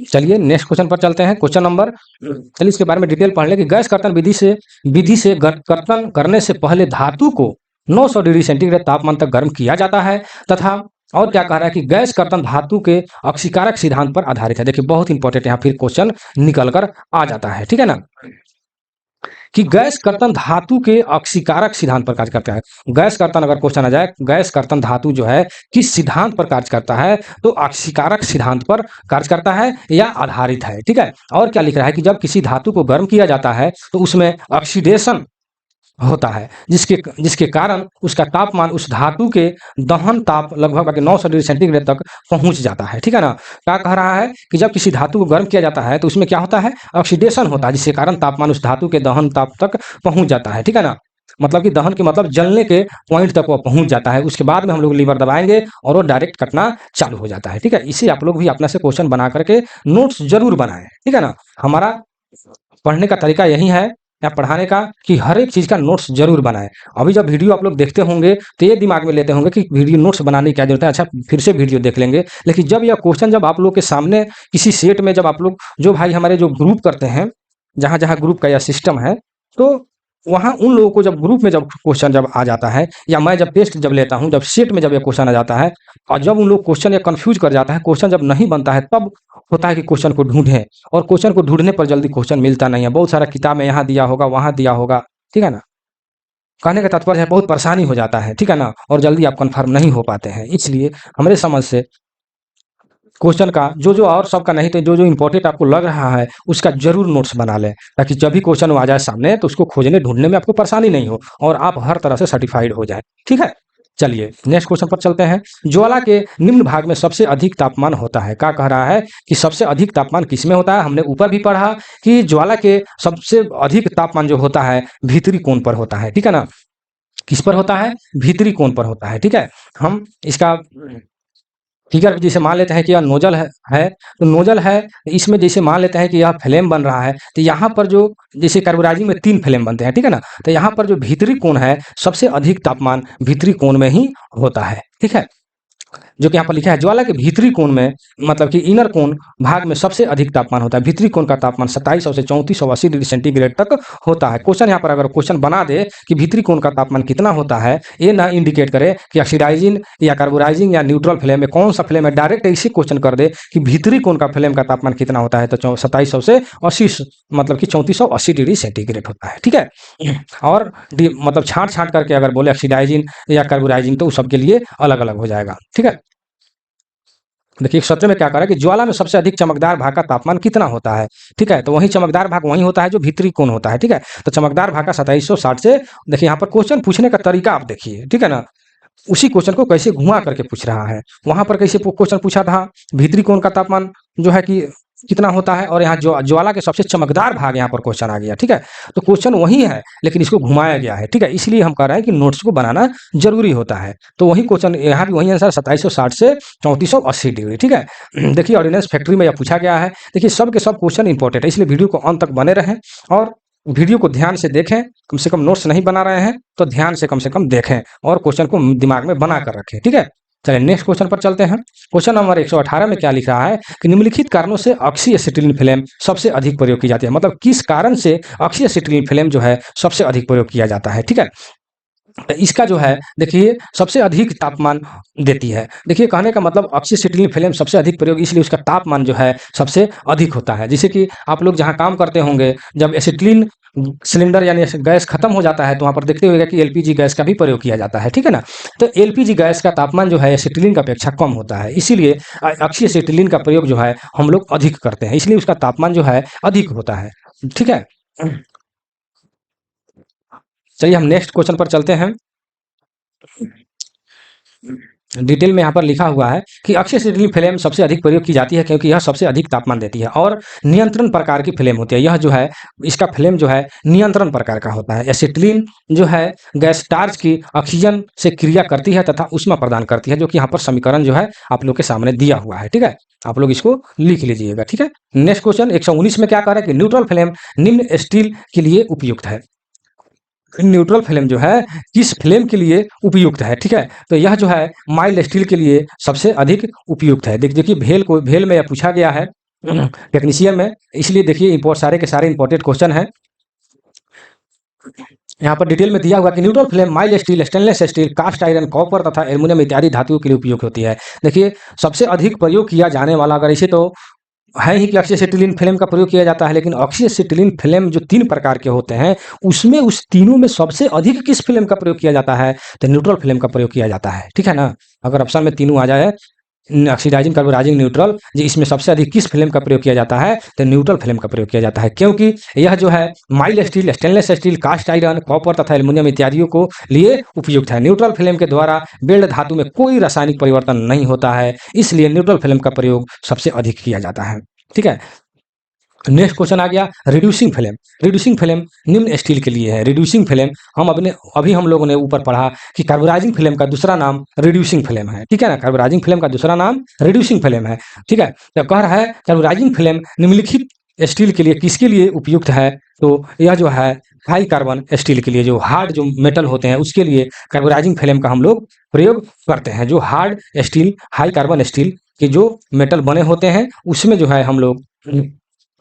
चलिए नेक्स्ट क्वेश्चन पर चलते हैं। क्वेश्चन नंबर, चलिए इसके बारे में डिटेल पढ़ लें कि गैस कर्तन विधि से कर्तन करने से पहले धातु को 900 डिग्री सेंटीग्रेड तापमान तक गर्म किया जाता है तथा और क्या कह रहा है कि गैस कर्तन धातु के अक्षीकारक सिद्धांत पर आधारित है। देखिए बहुत इंपॉर्टेंट यहाँ फिर क्वेश्चन निकल कर आ जाता है, ठीक है ना, कि गैस कर्तन धातु के अक्षीकारक सिद्धांत पर कार्य करता है। गैस कर्तन अगर क्वेश्चन आ जाए, गैस कर्तन धातु जो है किस सिद्धांत पर कार्य करता है, तो अक्षीकारक सिद्धांत पर कार्य करता है या आधारित है, ठीक है। और क्या लिख रहा है कि जब किसी धातु को गर्म किया जाता है तो उसमें ऑक्सीडेशन होता है, जिसके जिसके कारण उसका तापमान उस धातु के दहन ताप लगभग 900 डिग्री सेंटीग्रेड तक पहुंच जाता है, ठीक है ना। क्या कह रहा है कि जब किसी धातु को गर्म किया जाता है तो उसमें क्या होता है, ऑक्सीडेशन होता है, जिसके कारण तापमान उस धातु के दहन ताप तक पहुंच जाता है, ठीक है ना। मतलब कि दहन के मतलब जलने के पॉइंट तक वो पहुंच जाता है। उसके बाद में हम लोग लीवर दबाएंगे और वो डायरेक्ट कटना चालू हो जाता है, ठीक है। इसे आप लोग भी अपना से क्वेश्चन बना करके नोट्स जरूर बनाएं, ठीक है ना। हमारा पढ़ने का तरीका यही है या पढ़ाने का कि हर एक चीज़ का नोट्स जरूर बनाएं। अभी जब वीडियो आप लोग देखते होंगे तो ये दिमाग में लेते होंगे कि वीडियो नोट्स बनाने की क्या जरूरत है, अच्छा फिर से वीडियो देख लेंगे। लेकिन जब यह क्वेश्चन जब आप लोग के सामने किसी सेट में जब आप लोग जो भाई हमारे जो ग्रुप करते हैं, जहाँ जहाँ ग्रुप का यह सिस्टम है, तो वहाँ उन लोगों को जब ग्रुप में जब क्वेश्चन जब आ जाता है या मैं जब टेस्ट जब लेता हूँ, जब सेट में जब ये क्वेश्चन आ जाता है और जब उन लोग क्वेश्चन या कंफ्यूज कर जाता है, क्वेश्चन जब नहीं बनता है, तब होता है कि क्वेश्चन को ढूंढें। और क्वेश्चन को ढूंढने पर जल्दी क्वेश्चन मिलता नहीं है। बहुत सारा किताब में यहाँ दिया होगा, वहाँ दिया होगा, ठीक है ना। कहने का तात्पर्य है बहुत परेशानी हो जाता है, ठीक है ना, और जल्दी आप कंफर्म नहीं हो पाते हैं। इसलिए हमारे समझ से क्वेश्चन का जो जो और सबका नहीं तो जो जो इंपॉर्टेंट आपको लग रहा है उसका जरूर नोट्स बना लें, ताकि जब भी क्वेश्चन आ जाए सामने तो उसको खोजने ढूंढने में आपको परेशानी नहीं हो और आप हर तरह से सर्टिफाइड हो जाए, ठीक है। चलिए नेक्स्ट क्वेश्चन पर चलते हैं। ज्वाला के निम्न भाग में सबसे अधिक तापमान होता है। क्या कह रहा है कि सबसे अधिक तापमान किसमें होता है। हमने ऊपर भी पढ़ा कि ज्वाला के सबसे अधिक तापमान जो होता है भीतरी कोण पर होता है, ठीक है ना। किस पर होता है, भीतरी कोण पर होता है, ठीक है। हम इसका फिगर जैसे मान लेते हैं कि यह नोजल है तो नोजल है, इसमें जैसे मान लेते हैं कि यह फ्लेम बन रहा है, तो यहाँ पर जो जैसे कार्बोराइजिंग में 3 फ्लेम बनते हैं, ठीक है ना। तो यहाँ पर जो भीतरी कोण है सबसे अधिक तापमान भीतरी कोण में ही होता है, ठीक है। जो कि यहाँ पर लिखा है ज्वाला के भीतरी कोण में मतलब कि इनर कोण भाग में सबसे अधिक तापमान होता है। भीतरी कोण का तापमान 2700 से 3480 डिग्री सेंटीग्रेड तक होता है। क्वेश्चन यहाँ पर अगर क्वेश्चन बना दे कि भीतरी कोण का तापमान कितना होता है, ये ना इंडिकेट करे कि ऑक्सीडाइजिंग या कार्बोराइजिंग या न्यूट्रल फ्लेम में कौन सा फ्लेम है, डायरेक्ट ऐसे क्वेश्चन कर दे कि भीतरी कोण का फ्लेम का तापमान कितना होता है, तो 2700 से 80 मतलब कि 3480 डिग्री सेंटीग्रेड होता है, ठीक है। और मतलब छांट छांट करके अगर बोले ऑक्सीडाइजिंग या कार्बोराइजिंग तो उस सबके लिए अलग अलग हो जाएगा, ठीक है। देखिए सत्र में क्या करा कि ज्वाला में सबसे अधिक चमकदार भाग का तापमान कितना होता है, ठीक है। तो वही चमकदार भाग वही होता है जो भीतरी कोण होता है, ठीक है। तो चमकदार भाग का 2760 से, देखिए यहाँ पर क्वेश्चन पूछने का तरीका आप देखिए, ठीक है ना। उसी क्वेश्चन को कैसे घुमा करके पूछ रहा है। वहां पर कैसे क्वेश्चन पूछा था, भीतरी कोण का तापमान जो है कि कितना होता है, और यहाँ ज्वाला के सबसे चमकदार भाग यहाँ पर क्वेश्चन आ गया, ठीक है। तो क्वेश्चन वही है लेकिन इसको घुमाया गया है, ठीक है। इसलिए हम कह रहे हैं कि नोट्स को बनाना जरूरी होता है। तो वही क्वेश्चन यहाँ भी वही आंसर 2760 से 3480 डिग्री, ठीक है। देखिए ऑर्डिनेंस फैक्ट्री में यह पूछा गया है। देखिए सब के सब क्वेश्चन इंपॉर्टेंट है, इसलिए वीडियो को अंत तक बने रहें और वीडियो को ध्यान से देखें। कम से कम नोट्स नहीं बना रहे हैं तो ध्यान से कम देखें और क्वेश्चन को दिमाग में बना कर रखें, ठीक है। चलिए नेक्स्ट क्वेश्चन पर चलते हैं। क्वेश्चन नंबर 118 में क्या लिख रहा है कि निम्नलिखित कारणों से ऑक्सी एसिटिलीन फ्लेम सबसे अधिक प्रयोग की जाती है। मतलब किस कारण से ऑक्सी एसिटिलीन फ्लेम जो है सबसे अधिक प्रयोग किया जाता है, ठीक है। इसका जो है देखिए सबसे अधिक तापमान देती है। देखिए कहने का मतलब ऑक्सी एसिटिलीन फ्लेम सबसे अधिक प्रयोग, इसलिए उसका तापमान जो है सबसे अधिक होता है। जैसे कि आप लोग जहाँ काम करते होंगे, जब एसिटिलीन सिलेंडर यानी गैस खत्म हो जाता है तो वहाँ पर देखते होगा कि एलपीजी गैस का भी प्रयोग किया जाता है, ठीक है ना। तो एलपीजी गैस का तापमान जो है एसिटिलीन की अपेक्षा कम होता है, इसीलिए ऑक्सी एसिटिलीन का प्रयोग जो है हम लोग अधिक करते हैं, इसलिए उसका तापमान जो है अधिक होता है, ठीक है। चलिए हम नेक्स्ट क्वेश्चन पर चलते हैं। डिटेल में यहाँ पर लिखा हुआ है कि ऑक्सी एसिटिलीन फ्लेम सबसे अधिक प्रयोग की जाती है क्योंकि यह सबसे अधिक तापमान देती है और नियंत्रण प्रकार की फ्लेम होती है। यह जो है इसका फ्लेम जो है नियंत्रण प्रकार का होता है। एसिटिलीन जो है गैस टार्च की ऑक्सीजन से क्रिया करती है तथा ऊष्मा प्रदान करती है, जो कि यहाँ पर समीकरण जो है आप लोग के सामने दिया हुआ है, ठीक है। आप लोग इसको लिख लीजिएगा, ठीक है। नेक्स्ट क्वेश्चन 119 में क्या कह रहा है कि न्यूट्रल फ्लेम निम्न स्टील के लिए उपयुक्त है। न्यूट्रल फ्लेम जो है किस फ्लेम के लिए उपयुक्त है, ठीक है। तो यह जो है माइल्ड स्टील के लिए सबसे अधिक उपयुक्त है। देखिए भेल में यह पूछा गया है टेक्नीशियन में, इसलिए देखिए सारे के सारे इंपॉर्टेंट क्वेश्चन है। यहाँ पर डिटेल में दिया हुआ कि neutral flame mild steel, stainless steel, cast iron, copper तथा एल्युमिनियम इत्यादि धातुओं के लिए उपयोग होती है। देखिए सबसे अधिक प्रयोग किया जाने वाला, अगर इसे तो है ही कि ऑक्सीएसिटिलीन फ्लेम का प्रयोग किया जाता है, लेकिन ऑक्सीएसिटिलीन फ्लेम जो 3 प्रकार के होते हैं, उसमें उस तीनों में सबसे अधिक किस फ्लेम का प्रयोग किया जाता है? तो न्यूट्रल फ्लेम का प्रयोग किया जाता है, ठीक है ना? अगर ऑप्शन में तीनों आ जाए, ऑक्सीडाइजिंग, कार्बोनाइजिंग, न्यूट्रल, जी इसमें सबसे अधिक किस फ्लेम का प्रयोग किया जाता है? तो न्यूट्रल फ्लेम का प्रयोग किया जाता है, क्योंकि यह जो है mild steel, stainless steel, cast iron, copper तथा एल्युमिनियम इत्यादियों को लिए उपयुक्त है। न्यूट्रल फ्लेम के द्वारा वेल्ड धातु में कोई रासायनिक परिवर्तन नहीं होता है, इसलिए न्यूट्रल फ्लेम का प्रयोग सबसे अधिक किया जाता है, ठीक है। नेक्स्ट क्वेश्चन आ गया रिड्यूसिंग फ्लेम। रिड्यूसिंग फ्लेम निम्न स्टील के लिए है। रिड्यूसिंग फ्लेम अभी हम लोगों ने ऊपर पढ़ा कि कार्बोनाइजिंग फ्लेम का दूसरा नाम रिड्यूसिंग फ्लेम है, ठीक है ना? कार्बोनाइजिंग फ्लेम का दूसरा नाम रिड्यूसिंग फ्लेम है, ठीक है। तो कह रहा है कार्बोनाइजिंग फ्लेम निम्नलिखित स्टील के लिए किसके लिए उपयुक्त है? तो यह जो है हाई कार्बन स्टील के लिए, जो हार्ड जो मेटल होते हैं उसके लिए कार्बोनाइजिंग फ्लेम का हम लोग प्रयोग करते हैं। जो hard steel, high carbon steel के जो मेटल बने होते हैं उसमें जो है हम लोग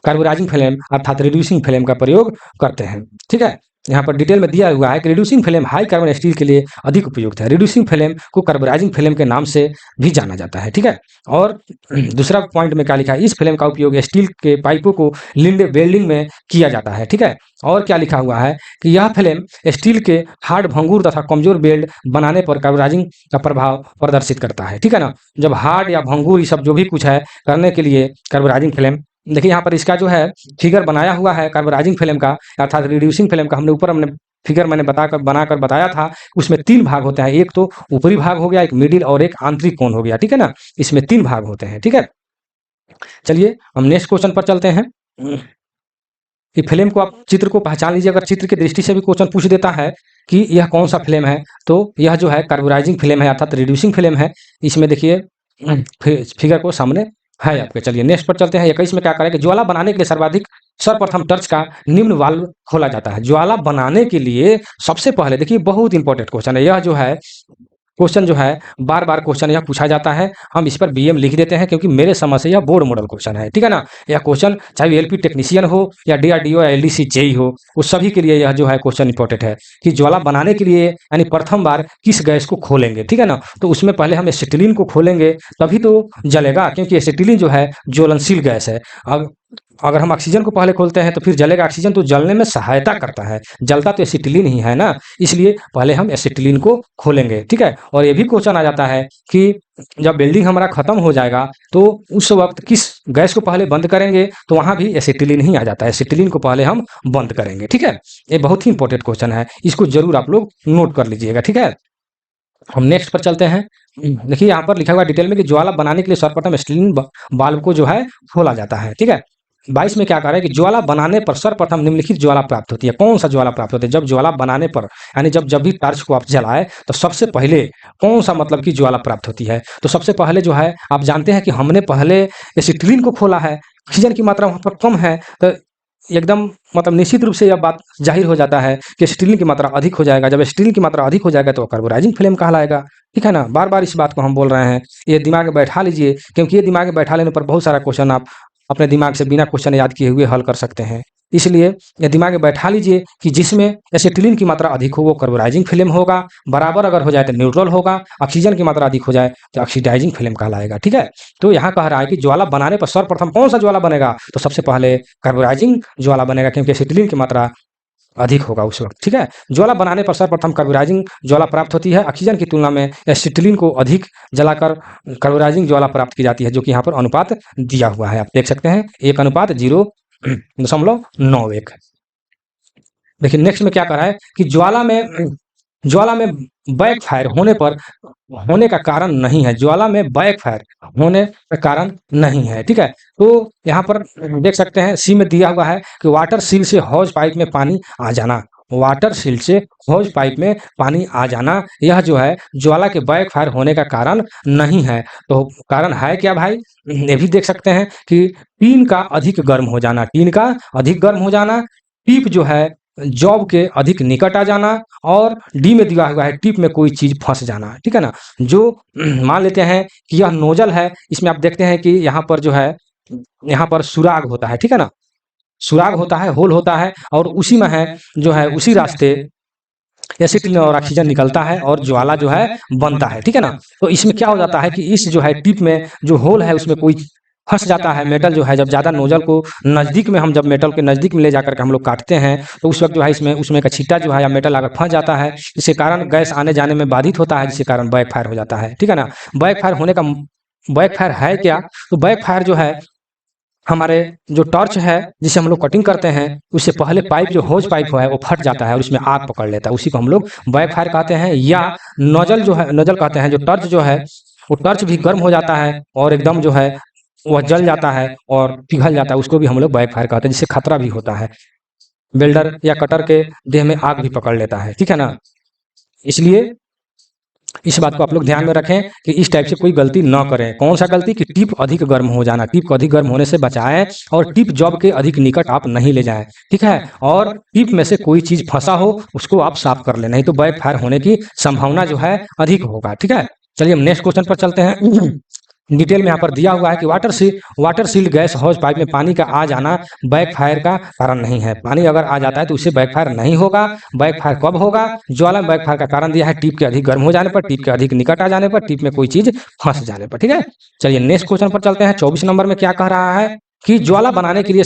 कार्बोनाइजिंग फ्लेम अर्थात रिड्यूसिंग फ्लेम का प्रयोग करते हैं, ठीक है। यहाँ पर डिटेल में दिया हुआ है कि reducing flame high carbon steel के लिए अधिक उपयुक्त है। रिड्यूसिंग फ्लेम को कार्बोनाइजिंग फ्लेम के नाम से भी जाना जाता है, ठीक है। और दूसरा पॉइंट में क्या लिखा है? इस फ्लेम का उपयोग स्टील के पाइपों को लिंड वेल्डिंग में किया जाता है, ठीक है। और क्या लिखा हुआ है कि यह फ्लेम स्टील के हार्ड, भंगुर तथा कमजोर वेल्ड बनाने पर कार्बोनाइजिंग का प्रभाव प्रदर्शित करता है, ठीक है ना। जब हार्ड या भंगुर ये सब जो भी कुछ है करने के लिए कार्बोनाइजिंग फ्लेम, देखिए यहाँ पर इसका जो है फिगर बनाया हुआ है कार्बोनाइजिंग फ्लेम का अर्थात रिड्यूसिंग फ्लेम का। हमने फिगर मैंने बनाकर बताया था। उसमें 3 भाग होते हैं, एक तो ऊपरी भाग हो गया, एक मिडिल और एक आंतरिक कोण हो गया, ठीक है ना। इसमें 3 भाग होते हैं, ठीक है। चलिए हम नेक्स्ट क्वेश्चन पर चलते हैं। कि फ्लेम को आप चित्र को पहचान लीजिए। अगर चित्र की दृष्टि से भी क्वेश्चन पूछ देता है कि यह कौन सा फ्लेम है, तो यह जो है कार्बोनाइजिंग फ्लेम है अर्थात रिड्यूसिंग फ्लेम है। इसमें देखिए फिगर को सामने है आपके। चलिए नेक्स्ट पर चलते हैं। 21 में क्या करें कि ज्वाला बनाने के लिए सर्वप्रथम टर्च का निम्न वाल्व खोला जाता है। ज्वाला बनाने के लिए सबसे पहले, देखिए बहुत इंपॉर्टेंट क्वेश्चन है यह, जो है क्वेश्चन जो है बार बार क्वेश्चन यह पूछा जाता है। हम इस पर बीएम लिख देते हैं क्योंकि मेरे समझ से यह बोर्ड मॉडल क्वेश्चन है, ठीक है ना। यह क्वेश्चन चाहे एलपी टेक्नीशियन हो या डीआरडीओ या एलडीसी जेई हो, उस सभी के लिए यह जो है क्वेश्चन इंपॉर्टेंट है कि ज्वाला बनाने के लिए यानी प्रथम बार किस गैस को खोलेंगे, ठीक है ना। तो उसमें पहले हम एसिटिलीन को खोलेंगे तभी तो जलेगा, क्योंकि एसिटिलीन जो है ज्वलनशील गैस है। अब अगर हम ऑक्सीजन को पहले खोलते हैं तो फिर जलेगा। ऑक्सीजन तो जलने में सहायता करता है, जलता तो एसिटिलीन ही है ना, इसलिए पहले हम एसिटिलीन को खोलेंगे, ठीक है। और ये भी क्वेश्चन आ जाता है कि जब वेल्डिंग हमारा खत्म हो जाएगा तो उस वक्त किस गैस को पहले बंद करेंगे, तो वहां भी एसिटिलीन ही आ जाता है। एसिटिलीन को पहले हम बंद करेंगे, ठीक है। ये बहुत ही इंपॉर्टेंट क्वेश्चन है, इसको जरूर आप लोग नोट कर लीजिएगा, ठीक है। हम नेक्स्ट पर चलते हैं। देखिए यहाँ पर लिखा हुआ डिटेल में कि ज्वाला बनाने के लिए सर्वप्रथम एसिटिलीन बाल्ब को जो है खोला जाता है, ठीक है। 22 में क्या कह रहा है कि ज्वाला बनाने पर सर्वप्रथम निम्नलिखित ज्वाला प्राप्त होती है। कौन सा ज्वाला प्राप्त होता है? जब ज्वाला बनाने पर यानी जब भी टॉर्च को आप जलाए तो सबसे पहले कौन सा मतलब की ज्वाला प्राप्त होती है? तो सबसे पहले जो है आप जानते हैं कि हमने पहले एसिटिलीन को खोला है, ऑक्सीजन की मात्रा वहां पर कम है, तो एकदम मतलब निश्चित रूप से यह बात जाहिर हो जाता है कि एसिटिलीन की मात्रा अधिक हो जाएगा। जब एसिटिलीन की मात्रा अधिक हो जाएगा तो कार्बोनाइजिंग फ्लेम कहलाएगा, ठीक है ना। बार बार इस बात को हम बोल रहे हैं, ये दिमाग में बैठा लीजिए, क्योंकि ये दिमाग में बैठा लेने पर बहुत सारा क्वेश्चन आप अपने दिमाग से बिना क्वेश्चन याद किए हुए हल कर सकते हैं। इसलिए ये दिमाग में बैठा लीजिए कि जिसमें एसिटिलीन की मात्रा अधिक हो वो कार्बोनाइजिंग फ्लेम होगा, बराबर अगर हो जाए तो न्यूट्रल होगा, ऑक्सीजन की मात्रा अधिक हो जाए तो ऑक्सीडाइजिंग फ्लेम कहलाएगा, ठीक है। तो यहाँ कह रहा है कि ज्वाला बनाने पर सर्वप्रथम कौन सा ज्वाला बनेगा? तो सबसे पहले कार्बोनाइजिंग ज्वाला बनेगा, क्योंकि एसिटिलीन की मात्रा अधिक होगा उस वक्त, ठीक है। ज्वाला बनाने पर सर्वप्रथम कार्बोनाइजिंग ज्वाला प्राप्त होती है। ऑक्सीजन की तुलना में एसिटिलीन को अधिक जलाकर कार्बोनाइजिंग ज्वाला प्राप्त की जाती है, जो कि यहाँ पर अनुपात दिया हुआ है, आप देख सकते हैं 1:0.91। देखिए नेक्स्ट में क्या कर रहा है कि ज्वाला में बैक फायर होने का कारण नहीं है। ज्वाला में बैक फायर होने का कारण नहीं है, ठीक है। तो यहाँ पर देख सकते हैं सी में दिया हुआ है कि वाटर सील से हौज पाइप में पानी आ जाना। वाटर सील से हौज पाइप में पानी आ जाना, यह जो है ज्वाला के बैक फायर होने का कारण नहीं है। तो कारण है क्या भाई? ये भी देख सकते हैं कि टीन का अधिक गर्म हो जाना, टीन का अधिक गर्म हो जाना, टिप जो है जॉब के अधिक निकट आ जाना, और डी में दिया हुआ है टिप में कोई चीज फंस जाना, ठीक है ना। जो मान लेते हैं कि यह नोजल है, इसमें आप देखते हैं कि यहाँ पर जो है यहाँ पर सुराग होता है, ठीक है ना। सुराग होता है, होल होता है, और उसी में है जो है उसी रास्ते एसिटिलीन और ऑक्सीजन निकलता है और ज्वाला जो है बनता है, ठीक है ना। तो इसमें क्या हो जाता है कि इस जो है टिप में जो होल है उसमें कोई फंस जाता है, मेटल जो है जब ज़्यादा नोजल को नज़दीक में हम जब मेटल के नज़दीक में ले जाकर के हम लोग काटते हैं तो उस वक्त जो है इसमें उसमें का छींटा जो है या मेटल अगर फंस जाता है, इसके कारण गैस आने जाने में बाधित होता है, जिसके कारण बैकफायर हो जाता है, ठीक है ना। बैकफायर होने का बैकफायर है क्या, तो बैकफायर जो है हमारे जो टॉर्च है जिसे हम लोग कटिंग करते हैं उससे पहले पाइप जो होज पाइप है वो फट जाता है और उसमें आग पकड़ लेता है, उसी को हम लोग बैकफायर कहते हैं। या नोजल जो है, नोजल कहते हैं, जो टॉर्च जो है वो टॉर्च भी गर्म हो जाता है और एकदम जो है वह जल जाता है और पिघल जाता है, उसको भी हम लोग बैकफायर कहते हैं, जिससे खतरा भी होता है, वेल्डर या कटर के देह में आग भी पकड़ लेता है, ठीक है ना। इसलिए इस बात को आप लोग ध्यान में रखें कि इस टाइप से कोई गलती ना करें। कौन सा गलती, कि टिप अधिक गर्म हो जाना, टिप को अधिक गर्म होने से बचाएं और टिप जॉब के अधिक निकट आप नहीं ले जाएं, ठीक है। और टिप में से कोई चीज फंसा हो उसको आप साफ कर लें, नहीं तो बैकफायर होने की संभावना जो है अधिक होगा, ठीक है। चलिए हम नेक्स्ट क्वेश्चन पर चलते हैं। डिटेल में यहाँ पर दिया हुआ है कि वाटर सील्ड गैस हौज पाइप में पानी का आ जाना बैकफायर का कारण नहीं है। पानी अगर आ जाता है तो उससे बैकफायर नहीं होगा। बैकफायर कब होगा, ज्वाला में बैकफायर का कारण दिया है टिप के अधिक गर्म हो जाने पर, टिप के अधिक निकट आ जाने पर, टिप में कोई चीज फंस जाने पर, ठीक है। चलिए नेक्स्ट क्वेश्चन पर चलते हैं। 24 नंबर में क्या कह रहा है कि ज्वाला बनाने के लिए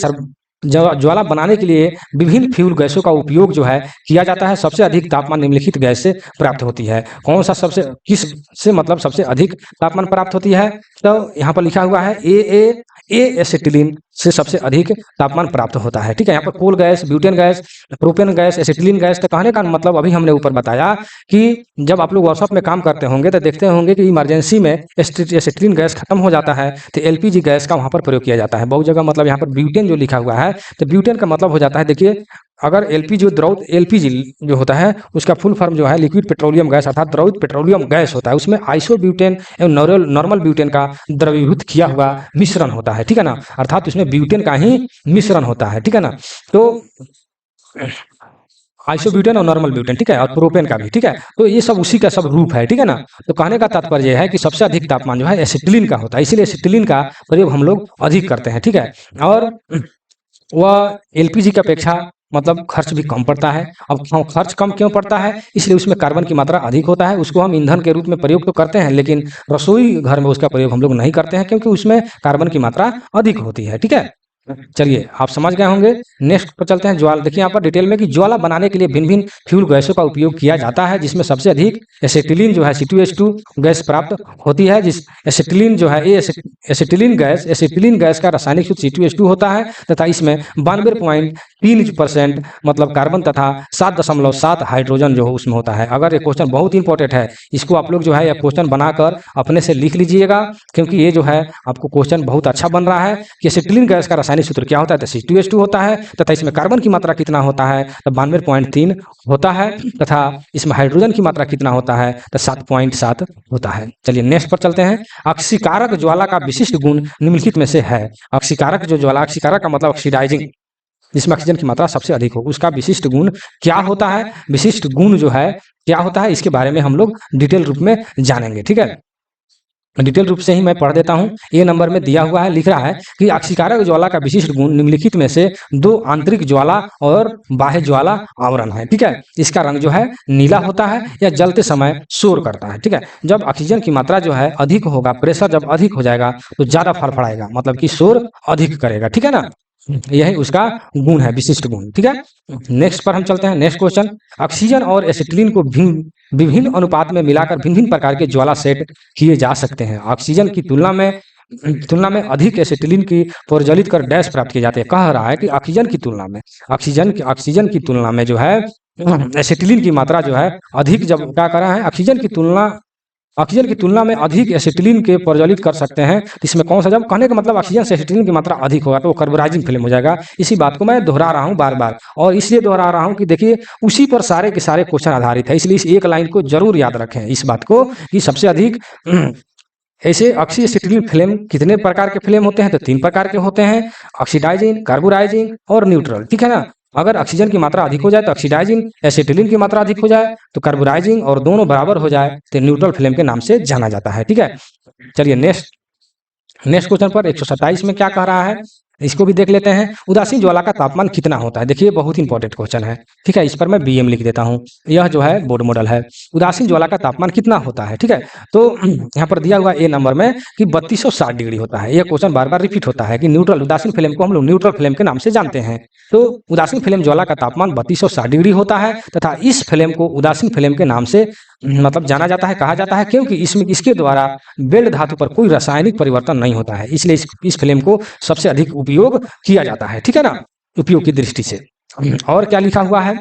ज्वाला बनाने के लिए विभिन्न फ्यूल गैसों का उपयोग जो है किया जाता है। सबसे अधिक तापमान निम्नलिखित गैस से प्राप्त होती है। कौन सा सबसे, किस से मतलब सबसे अधिक तापमान प्राप्त होती है, तो यहाँ पर लिखा हुआ है ए एसिटिलीन से सबसे अधिक तापमान प्राप्त होता है, ठीक है। यहाँ पर coal gas, butane gas, propane gas, acetylene gas, तो कहने का मतलब अभी हमने ऊपर बताया कि जब आप लोग वर्कशॉप में काम करते होंगे तो देखते होंगे कि इमरजेंसी में एसिटिलीन गैस खत्म हो जाता है तो एलपीजी गैस का वहाँ पर प्रयोग किया जाता है बहुत जगह। मतलब यहाँ पर ब्यूटेन जो लिखा हुआ है तो ब्यूटेन का मतलब हो जाता है, देखिए अगर एलपीजी द्रव एलपीजी जो होता है उसका फुल फॉर्म जो है लिक्विड पेट्रोलियम गैस अर्थात द्रवित पेट्रोलियम गैस होता है, उसमें आइसोब्यूटेन एवं नॉर्मल ब्यूटेन का द्रवीभूत किया हुआ मिश्रण होता है, ठीक है ना। अर्थात उसमें ब्यूटेन का ही मिश्रण होता है, ठीक है ना। तो आइसोब्यूटेन और नॉर्मल ब्यूटेन, ठीक है, और प्रोपेन का भी, ठीक है। तो ये सब उसी का सब रूप है, ठीक है ना। तो कहने का तात्पर्य यह है कि सबसे अधिक तापमान जो है एसिटिलीन का होता है, इसीलिए एसिटिलीन का प्रयोग हम लोग अधिक करते हैं, ठीक है। और वह एलपीजी की अपेक्षा मतलब खर्च भी कम पड़ता है। अब खर्च कम क्यों पड़ता है, इसलिए उसमें कार्बन की मात्रा अधिक होता है। उसको हम ईंधन के रूप में प्रयोग तो करते हैं लेकिन रसोई घर में उसका प्रयोग हम लोग नहीं करते हैं क्योंकि उसमें कार्बन की मात्रा अधिक होती है, ठीक है। चलिए आप समझ गए होंगे। नेक्स्ट पर चलते हैं। ज्वाला, देखिए यहाँ पर डिटेल में कि ज्वाला बनाने के लिए भिन्न भिन्न फ्यूल गैसों का उपयोग किया जाता है, जिसमें सबसे अधिक एसिटिलीन जो है C2H2 गैस प्राप्त होती है। जिस एसिटिलीन जो है एसिटिलीन गैस का रासायनिक सूत्र C2H2 होता है तथा इसमें 92.3% मतलब कार्बन तथा 7.7 हाइड्रोजन जो उसमें होता है। अगर ये क्वेश्चन बहुत इंपॉर्टेंट है, इसको आप लोग जो है यह क्वेश्चन बनाकर अपने से लिख लीजिएगा क्योंकि ये जो है आपको क्वेश्चन बहुत अच्छा बन रहा है कि एसिटिलीन गैस का रासायनिक सूत्र क्या होता है, तो C2H2 होता है तथा इसमें कार्बन की मात्रा कितना होता है, तो 92.3 होता है तथा इसमें हाइड्रोजन की मात्रा कितना होता है, तो 7.7 होता है। चलिए नेक्स्ट पर चलते हैं। अक्सीकारक ज्वाला का विशिष्ट गुण निम्नलिखित में से है। अक्सीकारक जो ज्वाला, अक्सीकारक का मतलब ऑक्सीडाइजिंग, जिसमें ऑक्सीजन की मात्रा सबसे अधिक हो, उसका विशिष्ट गुण क्या होता है, विशिष्ट गुण जो है क्या होता है, इसके बारे में हम लोग डिटेल रूप में जानेंगे, ठीक है। डिटेल रूप से ही मैं पढ़ देता हूं। ए नंबर में दिया हुआ है, लिख रहा है कि अक्सीकारक ज्वाला का विशिष्ट गुण निम्नलिखित में से दो आंतरिक ज्वाला और बाह्य ज्वाला आवरण है, ठीक है। इसका रंग जो है नीला होता है या जलते समय शोर करता है, ठीक है। जब ऑक्सीजन की मात्रा जो है अधिक होगा, प्रेशर जब अधिक हो जाएगा तो ज्यादा फड़फड़ाएगा, मतलब कि शोर अधिक करेगा, ठीक है ना। यही उसका गुण है, विशिष्ट गुण, ठीक है। नेक्स्ट पर हम चलते हैं। नेक्स्ट क्वेश्चन, ऑक्सीजन और एसिटिलीन को विभिन्न अनुपात में मिलाकर भिन्न भिन्न प्रकार के ज्वाला सेट किए जा सकते हैं। ऑक्सीजन की तुलना में अधिक एसिटिलीन की प्रज्वलित कर डैश प्राप्त किए जाते हैं। कह रहा है कि ऑक्सीजन की तुलना में जो है एसिटिलीन की मात्रा जो है अधिक, जब क्या कर रहा है ऑक्सीजन की तुलना में अधिक एसिटिलीन के प्रज्वलित कर सकते हैं। इसमें कौन सा, जब कहने का मतलब ऑक्सीजन से एसिटिलीन की मात्रा अधिक होगा तो वो कार्बोराइजिंग फिल्म हो जाएगा। इसी बात को मैं दोहरा रहा हूँ बार बार, और इसलिए दोहरा रहा हूँ कि देखिए उसी पर सारे के सारे क्वेश्चन आधारित है, इसलिए इस एक लाइन को जरूर याद रखें इस बात को कि सबसे अधिक ऐसे ऑक्सी एसिटिलीन फ्लेम कितने प्रकार के फ्लेम होते हैं, तो 3 प्रकार के होते हैं, ऑक्सीडाइजिंग, कार्बोराइजिंग और न्यूट्रल, ठीक है ना। अगर ऑक्सीजन की मात्रा अधिक हो जाए तो ऑक्सीडाइजिंग, एसिटिलीन की मात्रा अधिक हो जाए तो कार्बोराइजिंग और दोनों बराबर हो जाए तो न्यूट्रल फ्लेम के नाम से जाना जाता है, ठीक है। चलिए नेक्स्ट क्वेश्चन पर 127 में क्या कह रहा है, इसको भी देख लेते हैं। उदासीन ज्वाला का तापमान कितना होता है? देखिए बहुत इंपॉर्टेंट क्वेश्चन है, ठीक है। इस पर मैं BM लिख देता हूँ। यह जो है बोर्ड मॉडल है। उदासीन ज्वाला का तापमान कितना होता है, ठीक है। तो यहाँ पर दिया हुआ ए नंबर में कि 3260 डिग्री होता है। यह क्वेश्चन बार बार रिपीट होता है कि न्यूट्रल उदासीन फ्लेम को हम लोग न्यूट्रल फ्लेम के नाम से जानते हैं। तो उदासीन फ्लेम ज्वाला का तापमान 3260 डिग्री होता है तथा इस फ्लेम को उदासीन फ्लेम के नाम से मतलब जाना जाता है, कहा जाता है, क्योंकि इसमें इसके द्वारा बेल्ट धातु पर कोई रासायनिक परिवर्तन नहीं होता है, इसलिए इस फ्लेम को सबसे अधिक उपयोग किया जाता है, ठीक है ना, उपयोग की दृष्टि से। और क्या लिखा हुआ है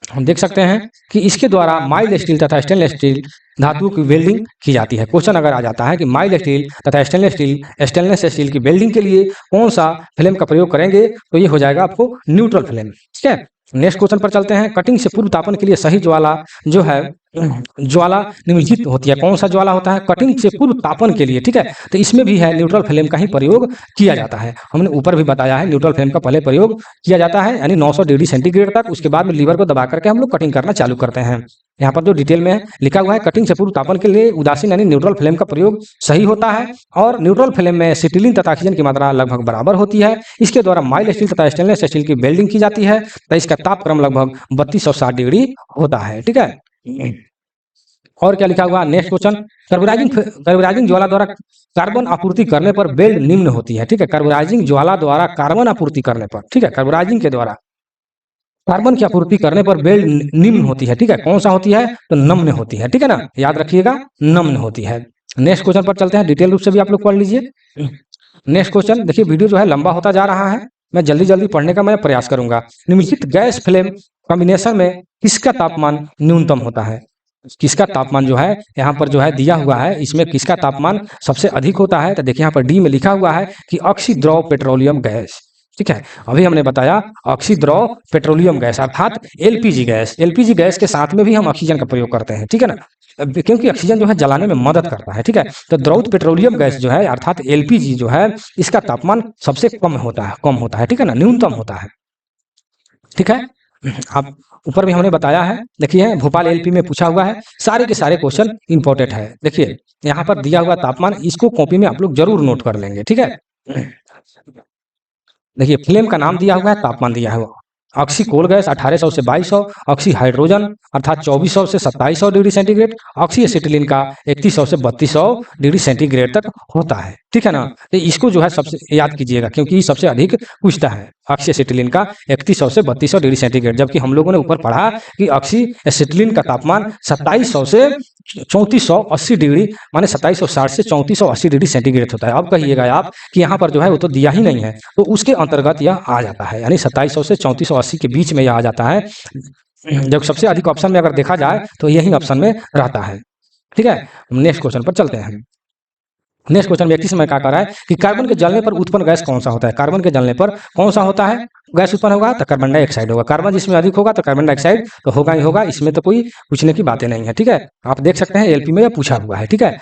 हम देख सकते हैं कि इसके द्वारा माइल्ड स्टील तथा स्टेनलेस स्टील धातुओं की वेल्डिंग की जाती है। क्वेश्चन अगर आ जाता है कि माइल्ड स्टील तथा स्टेनलेस स्टील की वेल्डिंग के लिए कौन सा फ्लेम का प्रयोग करेंगे, तो ये हो जाएगा आपको न्यूट्रल फ्लेम, ठीक है। नेक्स्ट क्वेश्चन पर चलते हैं। कटिंग से पूर्व तापन के लिए सही ज्वाला जो है ज्वाला निम्नलिखित होती है। कौन सा ज्वाला होता है? कटिंग से पूर्व तापन के लिए, ठीक है। तो इसमें भी है न्यूट्रल फ्लेम का ही प्रयोग किया जाता है। हमने ऊपर भी बताया है न्यूट्रल फ्लेम का पहले प्रयोग किया जाता है, यानी 900 डिग्री सेंटीग्रेड तक। उसके बाद में लीवर को दबा करके हम लोग कटिंग करना चालू करते हैं। यहाँ पर जो डिटेल में लिखा हुआ है, कटिंग से पूर्व तापन के लिए उदासीन यानी न्यूट्रल फ्लेम का प्रयोग सही होता है। और न्यूट्रल फ्लेम में एसिटिलीन तथा ऑक्सीजन की मात्रा लगभग बराबर होती है। इसके द्वारा माइल्ड स्टील तथा स्टेनलेस स्टील की वेल्डिंग की जाती है, तो इसका तापक्रम लगभग 3260 डिग्री होता है, ठीक है। और क्या लिखा हुआ नेक्स्ट क्वेश्चन, कार्बोराइजिंग ज्वाला द्वारा कार्बन आपूर्ति करने पर बेल्ट निम्न होती है, ठीक है। कार्बोराइजिंग ज्वाला द्वारा कार्बन आपूर्ति करने पर, ठीक है, कार्बोराइजिंग के द्वारा कार्बन की आपूर्ति करने पर बेल्ट निम्न होती है, ठीक है। कौन सा होती है? तो नम्न होती है, ठीक है ना, याद रखिएगा, नम्न होती है। नेक्स्ट क्वेश्चन पर चलते हैं, डिटेल रूप से भी आप लोग पढ़ लीजिए। नेक्स्ट क्वेश्चन देखिए, वीडियो जो है लंबा होता जा रहा है, मैं जल्दी जल्दी पढ़ने का मैं प्रयास करूंगा। निम्नलिखित गैस फ्लेम कॉम्बिनेशन में किसका तापमान न्यूनतम होता है? किसका तापमान जो है यहाँ पर जो है दिया हुआ है, इसमें किसका तापमान सबसे अधिक होता है? तो देखिए यहाँ पर डी में लिखा हुआ है कि अक्सीद्रव पेट्रोलियम गैस, ठीक है। अभी हमने बताया अक्सीद्रव पेट्रोलियम गैस अर्थात एलपीजी गैस। एलपीजी गैस के साथ में भी हम ऑक्सीजन का प्रयोग करते हैं, ठीक है ना, क्योंकि ऑक्सीजन जो है जलाने में मदद करता है, ठीक है। तो द्रव पेट्रोलियम गैस जो है अर्थात एलपीजी जो है, इसका तापमान सबसे कम होता है, ठीक है ना, न्यूनतम होता है, ठीक है। आप ऊपर भी हमने बताया है, देखिए भोपाल एलपी में पूछा हुआ है, सारे के सारे क्वेश्चन इंपॉर्टेंट है। देखिए यहाँ पर दिया हुआ तापमान, इसको कॉपी में आप लोग जरूर नोट कर लेंगे, ठीक है। देखिए फ्लेम का नाम दिया हुआ है, तापमान दिया हुआ, ऑक्सी कोल गैस 1800 से 2200, ऑक्सी हाइड्रोजन अर्थात 2400 से 2700 डिग्री सेंटीग्रेड, ऑक्सी एसिटिलीन का 3100 से 3200 डिग्री सेंटीग्रेड तक होता है, ठीक है ना। तो इसको जो है सबसे याद कीजिएगा, क्योंकि सबसे अधिक पूछता है ऑक्सी एसिटिलीन का 3100 से 3200 डिग्री सेंटीग्रेड, जबकि हम लोगों ने ऊपर पढ़ा कि ऑक्सी एसिटिलीन का तापमान 2700 से 3480 डिग्री माने 2760 से 3480 डिग्री सेंटीग्रेड होता है। अब कहिएगा आप कि यहाँ पर जो है वो तो दिया ही नहीं है, तो उसके अंतर्गत यह आ जाता है, यानी 2700 से 3480 के बीच में यह आ जाता है। जब सबसे अधिक ऑप्शन में अगर देखा जाए तो यही ऑप्शन में रहता है, ठीक है। नेक्स्ट क्वेश्चन पर चलते हैं। नेक्स्ट क्वेश्चन में 31 में क्या कर रहा है कि कार्बन के जलने पर उत्पन्न गैस कौन सा होता है? कार्बन के जलने पर कौन सा होता है गैस उत्पन्न होगा? तो कार्बन डाइऑक्साइड होगा। कार्बन जिसमें अधिक होगा तो कार्बन डाइऑक्साइड तो होगा ही होगा, इसमें तो कोई पूछने की बातें नहीं है, ठीक है। आप देख सकते हैं एलपी में यह पूछा हुआ है, ठीक है।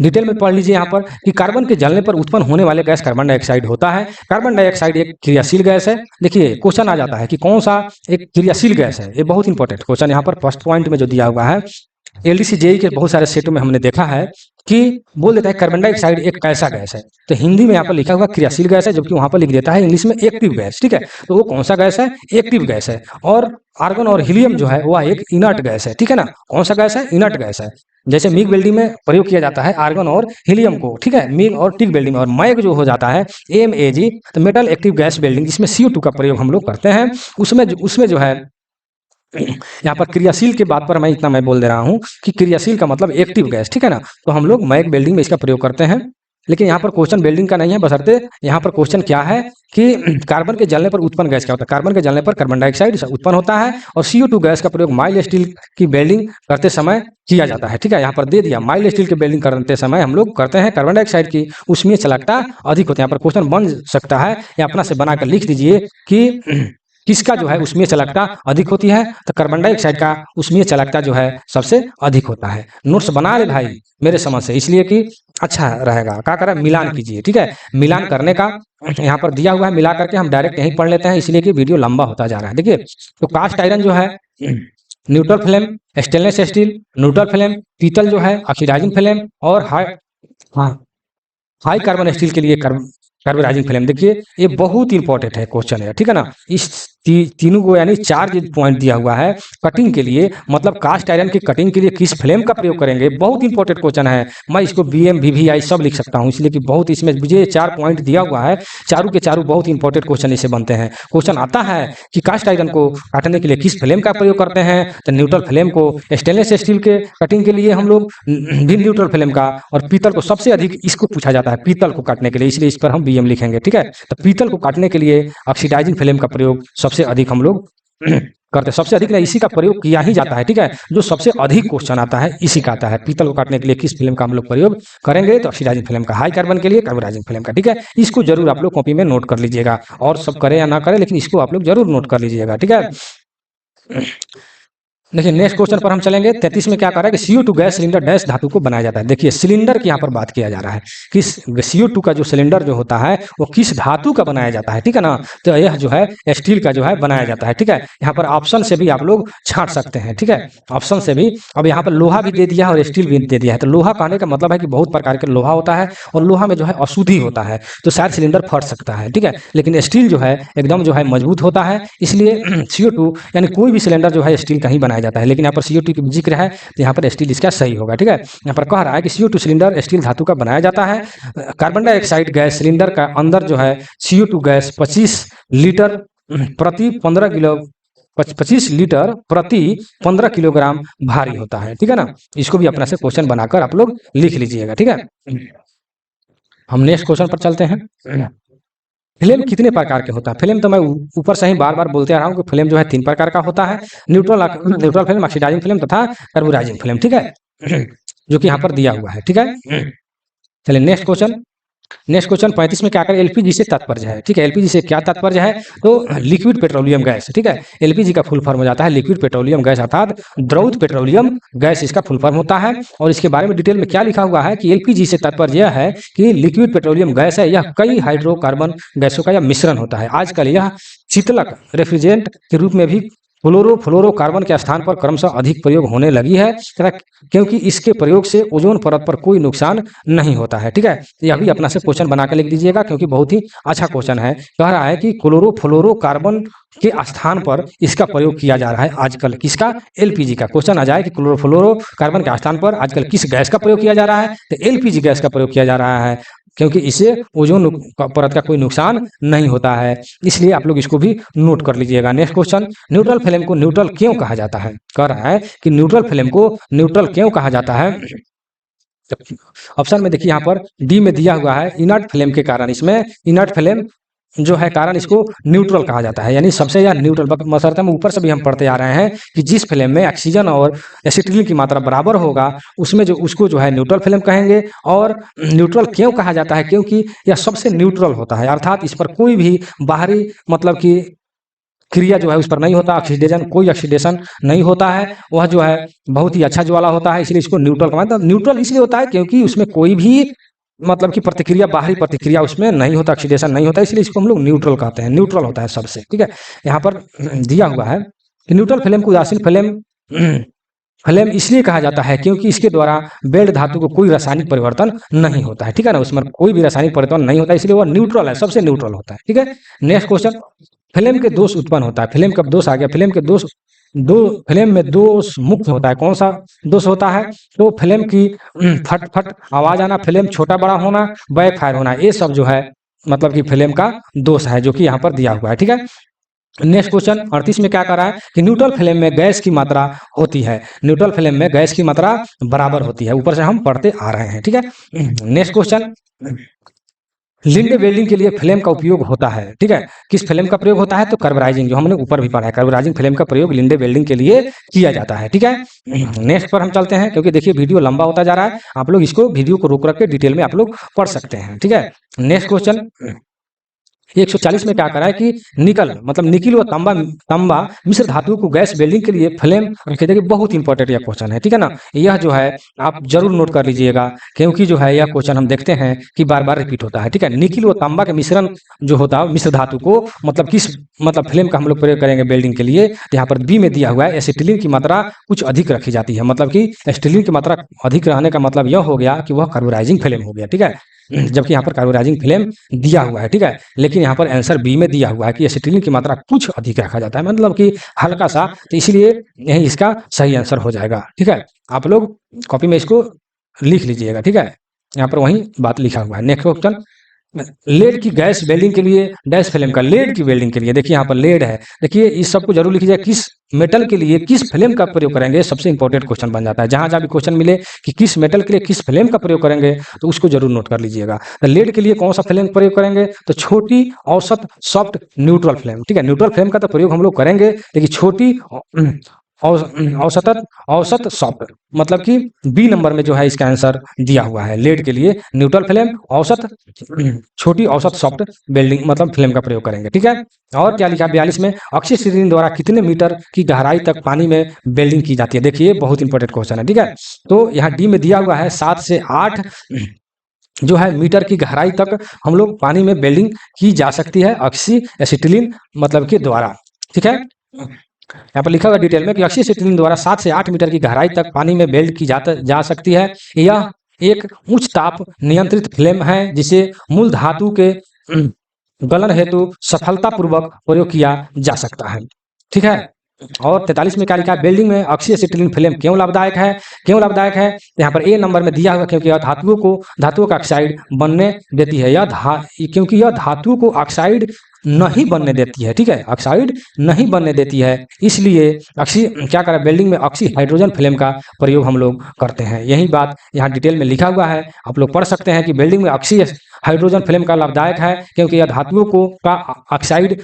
डिटेल में पढ़ लीजिए यहाँ पर कि कार्बन के जलने पर उत्पन्न होने वाले गैस कार्बन डाइऑक्साइड होता है। कार्बन डाइऑक्साइड एक क्रियाशील गैस है। देखिए क्वेश्चन आ जाता है कि कौन सा एक क्रियाशील गैस है, ये बहुत इंपॉर्टेंट क्वेश्चन यहाँ पर फर्स्ट पॉइंट में जो दिया हुआ है। एलडीसी जेई के बहुत सारे सेटों में हमने देखा है कि बोल देता है कार्बन डाइऑक्साइड एक कैसा गैस है, तो हिंदी में यहाँ पर लिखा हुआ क्रियाशील गैस है, जबकि वहां पर लिख देता है इंग्लिश में एक्टिव गैस, ठीक है। तो वो कौन सा गैस है? एक्टिव गैस है। और आर्गन और हीलियम जो है वह एक इनर्ट गैस है, ठीक है ना। कौन सा गैस है? इनर्ट गैस है। जैसे मिग वेल्डिंग में प्रयोग किया जाता है आर्गन और हीलियम को, ठीक है, मिग और टिग वेल्डिंग में। और मैग जो हो जाता है MEG, तो मेटल एक्टिव गैस वेल्डिंग, जिसमें CO2 का प्रयोग हम लोग करते हैं, उसमें जो है यहाँ पर क्रियाशील के बात पर मैं इतना मैं बोल दे रहा हूँ कि क्रियाशील का मतलब एक्टिव गैस, ठीक है ना। तो हम लोग मैग वेल्डिंग में इसका प्रयोग करते हैं, लेकिन यहाँ पर क्वेश्चन वेल्डिंग का नहीं है, बशर्ते यहाँ पर क्वेश्चन क्या है कि कार्बन के जलने पर उत्पन्न गैस क्या होता है। कार्बन के जलने पर कार्बन डाइऑक्साइड उत्पन्न होता है, और CO2 गैस का प्रयोग माइल्ड स्टील की वेल्डिंग करते समय किया जाता है, ठीक है। यहाँ पर दे दिया माइल्ड स्टील की वेल्डिंग करते समय हम लोग करते हैं कार्बन डाइऑक्साइड की उसमें चालकता अधिक होती है। यहाँ पर क्वेश्चन बन सकता है, या अपना से बनाकर लिख दीजिए कि किसका जो है उसमें चालकता अधिक होती है, तो कार्बन डाइऑक्साइड का उसमें चालकता जो है सबसे अधिक होता है। नोट्स बना ले भाई मेरे समझ से, इसलिए कि अच्छा रहेगा। क्या करें, मिलान कीजिए, ठीक है। मिलान करने का यहाँ पर दिया हुआ है, मिला करके हम डायरेक्ट यहीं पढ़ लेते हैं, इसलिए कि वीडियो लंबा होता जा रहा है। देखिए तो कास्ट आयरन जो है neutral flame, stainless steel neutral flame, पीतल जो है ऑक्सीडाइजिंग फ्लेम, और हाई कार्बन स्टील के लिए कार्बोराइजिंग फ्लेम। देखिए ये बहुत इंपॉर्टेंट है क्वेश्चन है, ठीक है ना। इस तीनों को यानी 4 जो पॉइंट दिया हुआ है कटिंग के लिए, मतलब कास्ट आयरन की कटिंग के लिए किस फ्लेम का प्रयोग करेंगे, बहुत इंपॉर्टेंट क्वेश्चन है। मैं इसको बीएम वीवीआई सब लिख सकता हूँ, इसलिए कि बहुत इसमें मुझे 4 पॉइंट दिया हुआ है, चारों के चारों बहुत इंपॉर्टेंट क्वेश्चन इसे बनते हैं। क्वेश्चन आता है कि कास्ट आयरन को काटने के लिए किस फ्लेम का प्रयोग करते हैं, तो न्यूट्रल फ्लेम को। स्टेनलेस स्टील के कटिंग के लिए हम लोग भी न्यूट्रल फ्लेम का, और पीतल को सबसे अधिक इसको पूछा जाता है पीतल को काटने के लिए, इसलिए इस पर हम बीएम लिखेंगे, ठीक है। तो पीतल को काटने के लिए ऑक्सीडाइजिंग फ्लेम का प्रयोग सबसे अधिक हम लोग करते हैं, सबसे अधिक ना इसी का प्रयोग किया ही जाता है, ठीक है। जो सबसे अधिक क्वेश्चन आता है इसी का आता है, पीतल को काटने के लिए किस फिल्म का हम लोग प्रयोग करेंगे, तो ऑक्सीडाइजिंग फिल्म का, हाई कार्बन के लिए कार्बोराइजिंग फिल्म का, ठीक है। इसको जरूर आप लोग कॉपी में नोट कर लीजिएगा, और सब करे या ना करे लेकिन इसको आप लोग जरूर नोट कर लीजिएगा, ठीक है। देखिए नेक्स्ट क्वेश्चन पर हम चलेंगे। 33 में क्या कर रहा है कि CO2 गैस सिलेंडर डैश धातु को बनाया जाता है। देखिए सिलेंडर की यहाँ पर बात किया जा रहा है कि CO2 का जो सिलेंडर जो होता है वो किस धातु का बनाया जाता है, ठीक है ना। तो यह जो है स्टील का जो है बनाया जाता है, ठीक है। यहाँ पर ऑप्शन से भी आप लोग छांट सकते हैं, ठीक है, ऑप्शन से भी। अब यहाँ पर लोहा भी दे दिया है और स्टील भी दे दिया है, तो लोहा कहने का मतलब है कि बहुत प्रकार के लोहा होता है और लोहा में जो है अशुद्धि होता है, तो शायद सिलेंडर फट सकता है, ठीक है। लेकिन स्टील जो है एकदम जो है मजबूत होता है, इसलिए CO2 यानी कोई भी सिलेंडर जो है स्टील का ही बनाया जाता है, लेकिन यहाँ पर CO2 की जिक्र है तो यहाँ पर स्टील इसका सही होगा, ठीक है। यहाँ पर कह रहा है कि CO2 सिलेंडर स्टील धातु का बनाया जाता है। कार्बन डाइऑक्साइड गैस सिलेंडर का अंदर जो है CO2 गैस 25 लीटर प्रति 15 किलो 25 लीटर प्रति 15 किलोग्राम भारी होता है, ठीक है ना। इसको भी अपना से क्वेश्चन बनाकर आप लोग लिख लीजिएगा, ठीक है। हम नेक्स्ट क्वेश्चन पर चलते हैं। फ्लेम कितने प्रकार के होता है? फ्लेम तो मैं ऊपर से ही बार बार बोलते आ रहा हूँ कि फ्लेम जो है 3 प्रकार का होता है, न्यूट्रल फ्लेम, ऑक्सीडाइजिंग फ्लेम तथा कार्बोराइजिंग फ्लेम, ठीक है, जो कि यहाँ पर दिया हुआ है, ठीक है। चलिए नेक्स्ट क्वेश्चन। नेक्स्ट क्वेश्चन 35 में क्या करें, एलपीजी से तात्पर्य है, ठीक है। एलपीजी से क्या तात्पर्य है, तो लिक्विड पेट्रोलियम गैस, ठीक है। एलपीजी का फुल फॉर्म हो जाता है लिक्विड पेट्रोलियम गैस, अर्थात द्रवित पेट्रोलियम गैस इसका फुल फॉर्म होता है। और इसके बारे में डिटेल में क्या लिखा हुआ है कि एलपीजी से तात्पर्य यह है कि लिक्विड पेट्रोलियम गैस है, यह कई हाइड्रोकार्बन गैसों का यह मिश्रण होता है। आजकल यह शीतलक रेफ्रिजरेंट के रूप में भी फ्लोरोकार्बन के स्थान पर क्रमशः अधिक प्रयोग होने लगी है, क्योंकि इसके प्रयोग से ओजोन परत पर कोई नुकसान नहीं होता है, ठीक है। यह भी अपना से क्वेश्चन बना के लिख दीजिएगा, क्योंकि बहुत ही अच्छा क्वेश्चन है। कह रहा है कि क्लोरोफ्लोरोकार्बन के स्थान पर इसका प्रयोग किया जा रहा है आजकल, किसका, एलपीजी का। क्वेश्चन आ जाए कि क्लोरोफ्लोरोकार्बन के स्थान पर आजकल किस गैस का प्रयोग किया जा रहा है, तो एलपीजी गैस का प्रयोग किया जा रहा है, क्योंकि इससे ओजोन परत का कोई नुकसान नहीं होता है, इसलिए आप लोग इसको भी नोट कर लीजिएगा। नेक्स्ट क्वेश्चन, न्यूट्रल फ्लेम को न्यूट्रल क्यों कहा जाता है? कह रहा है कि न्यूट्रल फ्लेम को न्यूट्रल क्यों कहा जाता है। ऑप्शन में देखिए यहाँ पर डी में दिया हुआ है इनर्ट फ्लेम के कारण, इसमें इनर्ट फ्लेम जो है कारण इसको न्यूट्रल कहा जाता है, यानी सबसे या न्यूट्रल मसरते में ऊपर से भी हम पढ़ते आ रहे हैं कि जिस फ्लेम में ऑक्सीजन और एसिटिलीन की मात्रा बराबर होगा उसमें जो उसको जो है न्यूट्रल फ्लेम कहेंगे। और न्यूट्रल क्यों कहा जाता है, क्योंकि यह सबसे न्यूट्रल होता है, अर्थात इस पर कोई भी बाहरी मतलब कि क्रिया जो है उस पर नहीं होता, ऑक्सीडेशन कोई ऑक्सीडेशन नहीं होता है, वह जो है बहुत ही अच्छा ज्वाला होता है, इसलिए इसको न्यूट्रल कहा। मतलब न्यूट्रल इसलिए होता है क्योंकि उसमें कोई भी मतलब कि प्रतिक्रिया, बाहरी प्रतिक्रिया उसमें नहीं होता, ऑक्सीडेशन नहीं होता, इसलिए इसको हम लोग न्यूट्रल कहते हैं, न्यूट्रल होता है सबसे, ठीक है। यहाँ पर दिया हुआ है कि न्यूट्रल फ्लेम को उदासीन फ्लेम इसलिए कहा जाता है क्योंकि इसके द्वारा बेल्ट धातु को कोई रासायनिक परिवर्तन नहीं होता है, ठीक है ना, उसमें कोई भी रासायनिक परिवर्तन नहीं होता, इसलिए वह न्यूट्रल है, सबसे न्यूट्रल होता है, ठीक है। नेक्स्ट क्वेश्चन, फ्लेम के दोष उत्पन्न होता है। फ्लेम कब दोष आ गया, फ्लेम के दोष फ्लेम में दोष मुख्य होता है, कौन सा दोष होता है, तो फ्लेम की फट फट आवाज आना, फ्लेम छोटा बड़ा होना, बैक फायर होना, ये सब जो है मतलब कि फ्लेम का दोष है, जो कि यहाँ पर दिया हुआ है, ठीक है। नेक्स्ट क्वेश्चन 38 में क्या कर रहा है कि न्यूट्रल फ्लेम में गैस की मात्रा होती है, न्यूट्रल फ्लेम में गैस की मात्रा बराबर होती है, ऊपर से हम पढ़ते आ रहे हैं, ठीक है। नेक्स्ट क्वेश्चन, लिंडे वेल्डिंग के लिए फ्लेम का उपयोग होता है, ठीक है। किस फ्लेम का प्रयोग होता है, तो कार्बोराइजिंग, जो हमने ऊपर भी पढ़ा है, कार्बोराइजिंग फ्लेम का प्रयोग लिंडे वेल्डिंग के लिए किया जाता है, ठीक है। नेक्स्ट पर हम चलते हैं, क्योंकि देखिए वीडियो लंबा होता जा रहा है, आप लोग इसको वीडियो को रोक रख के डिटेल में आप लोग पढ़ सकते हैं, ठीक है। नेक्स्ट क्वेश्चन 140 में क्या करा है कि निकल मतलब निकिल व तांबा मिश्र धातु को गैस वेल्डिंग के लिए फ्लेम रखे। देखिए बहुत इंपॉर्टेंट यह क्वेश्चन है, ठीक है ना, यह जो है आप जरूर नोट कर लीजिएगा, क्योंकि जो है यह क्वेश्चन हम देखते हैं कि बार बार रिपीट होता है, ठीक है। निकिल व तांबा के मिश्रण जो होता है मिश्र धातु को मतलब किस मतलब फ्लेम का हम लोग प्रयोग करेंगे वेल्डिंग के लिए, तो यहाँ पर बी में दिया हुआ है एसिटिलीन की मात्रा कुछ अधिक रखी जाती है, मतलब कि एसिटिलीन की मात्रा अधिक रहने का मतलब यह हो गया कि वह कार्बोराइजिंग फ्लेम हो गया, ठीक है। जबकि यहाँ पर कार्बोराइजिंग फ्लेम दिया हुआ है, ठीक है। लेकिन यहाँ पर आंसर बी में दिया हुआ है कि एसिटिलीन की मात्रा कुछ अधिक रखा जाता है, मतलब कि हल्का सा, तो इसलिए यही इसका सही आंसर हो जाएगा, ठीक है। आप लोग कॉपी में इसको लिख लीजिएगा, ठीक है। यहाँ पर वही बात लिखा हुआ है। नेक्स्ट क्वेश्चन, लेड की गैस वेल्डिंग के लिए डैश फ्लेम का, लेड की वेल्डिंग के लिए देखिए यहाँ पर लेड है, देखिए इस सबको जरूर लिखिए, किस मेटल के लिए किस फ्लेम का प्रयोग करेंगे, सबसे इंपॉर्टेंट क्वेश्चन बन जाता है। जहां जहां भी क्वेश्चन मिले कि किस मेटल के लिए किस फ्लेम का प्रयोग करेंगे, तो उसको जरूर नोट कर लीजिएगा। तो लेड के लिए कौन सा फ्लेम प्रयोग करेंगे, तो छोटी औसत सॉफ्ट न्यूट्रल फ्लेम, ठीक है। न्यूट्रल फ्लेम का तो प्रयोग हम लोग करेंगे, लेकिन छोटी औसत औसत सॉफ्ट, मतलब कि बी नंबर में जो है इसका आंसर दिया हुआ है। लेड के लिए न्यूट्रल फ्लेम, औसत छोटी औसत सॉफ्ट वेल्डिंग मतलब फ्लेम का प्रयोग करेंगे, ठीक है। और क्या लिखा 42 में, अक्षय सिलिंडर द्वारा कितने मीटर की गहराई तक पानी में वेल्डिंग की जाती है। देखिए बहुत इंपॉर्टेंट क्वेश्चन है, ठीक है। तो यहाँ डी में दिया हुआ है 7 से 8 जो है मीटर की गहराई तक हम लोग पानी में वेल्डिंग की जा सकती है ऑक्सी एसिटिलीन मतलब के द्वारा, ठीक है। यहाँ पर लिखा हुआ डिटेल में कि ऑक्सी एसिटिलीन द्वारा 7 से 8 मीटर की गहराई तक पानी में वेल्ड की जा सकती है। यह एक उच्च ताप नियंत्रित फ्लेम है जिसे मूल धातु के गलन हेतु सफलतापूर्वक प्रयोग किया जा सकता है, ठीक है। और 43 में क्या लिखा है, वेल्डिंग में ऑक्सी एसिटिलीन फ्लेम क्यों लाभदायक है, क्यों लाभदायक है। यहाँ पर ए नंबर में दिया हुआ, क्योंकि यह धातुओं का ऑक्साइड बनने देती है, क्योंकि यह धातुओं को ऑक्साइड नहीं बनने देती है, ठीक है, ऑक्साइड नहीं बनने देती है, इसलिए ऑक्सी क्या करें, वेल्डिंग में ऑक्सी हाइड्रोजन फ्लेम का प्रयोग हम लोग करते हैं। यही बात यहाँ डिटेल में लिखा हुआ है, आप लोग पढ़ सकते हैं कि वेल्डिंग में ऑक्सी हाइड्रोजन फ्लेम का लाभदायक है क्योंकि यह धातुओं को का ऑक्साइड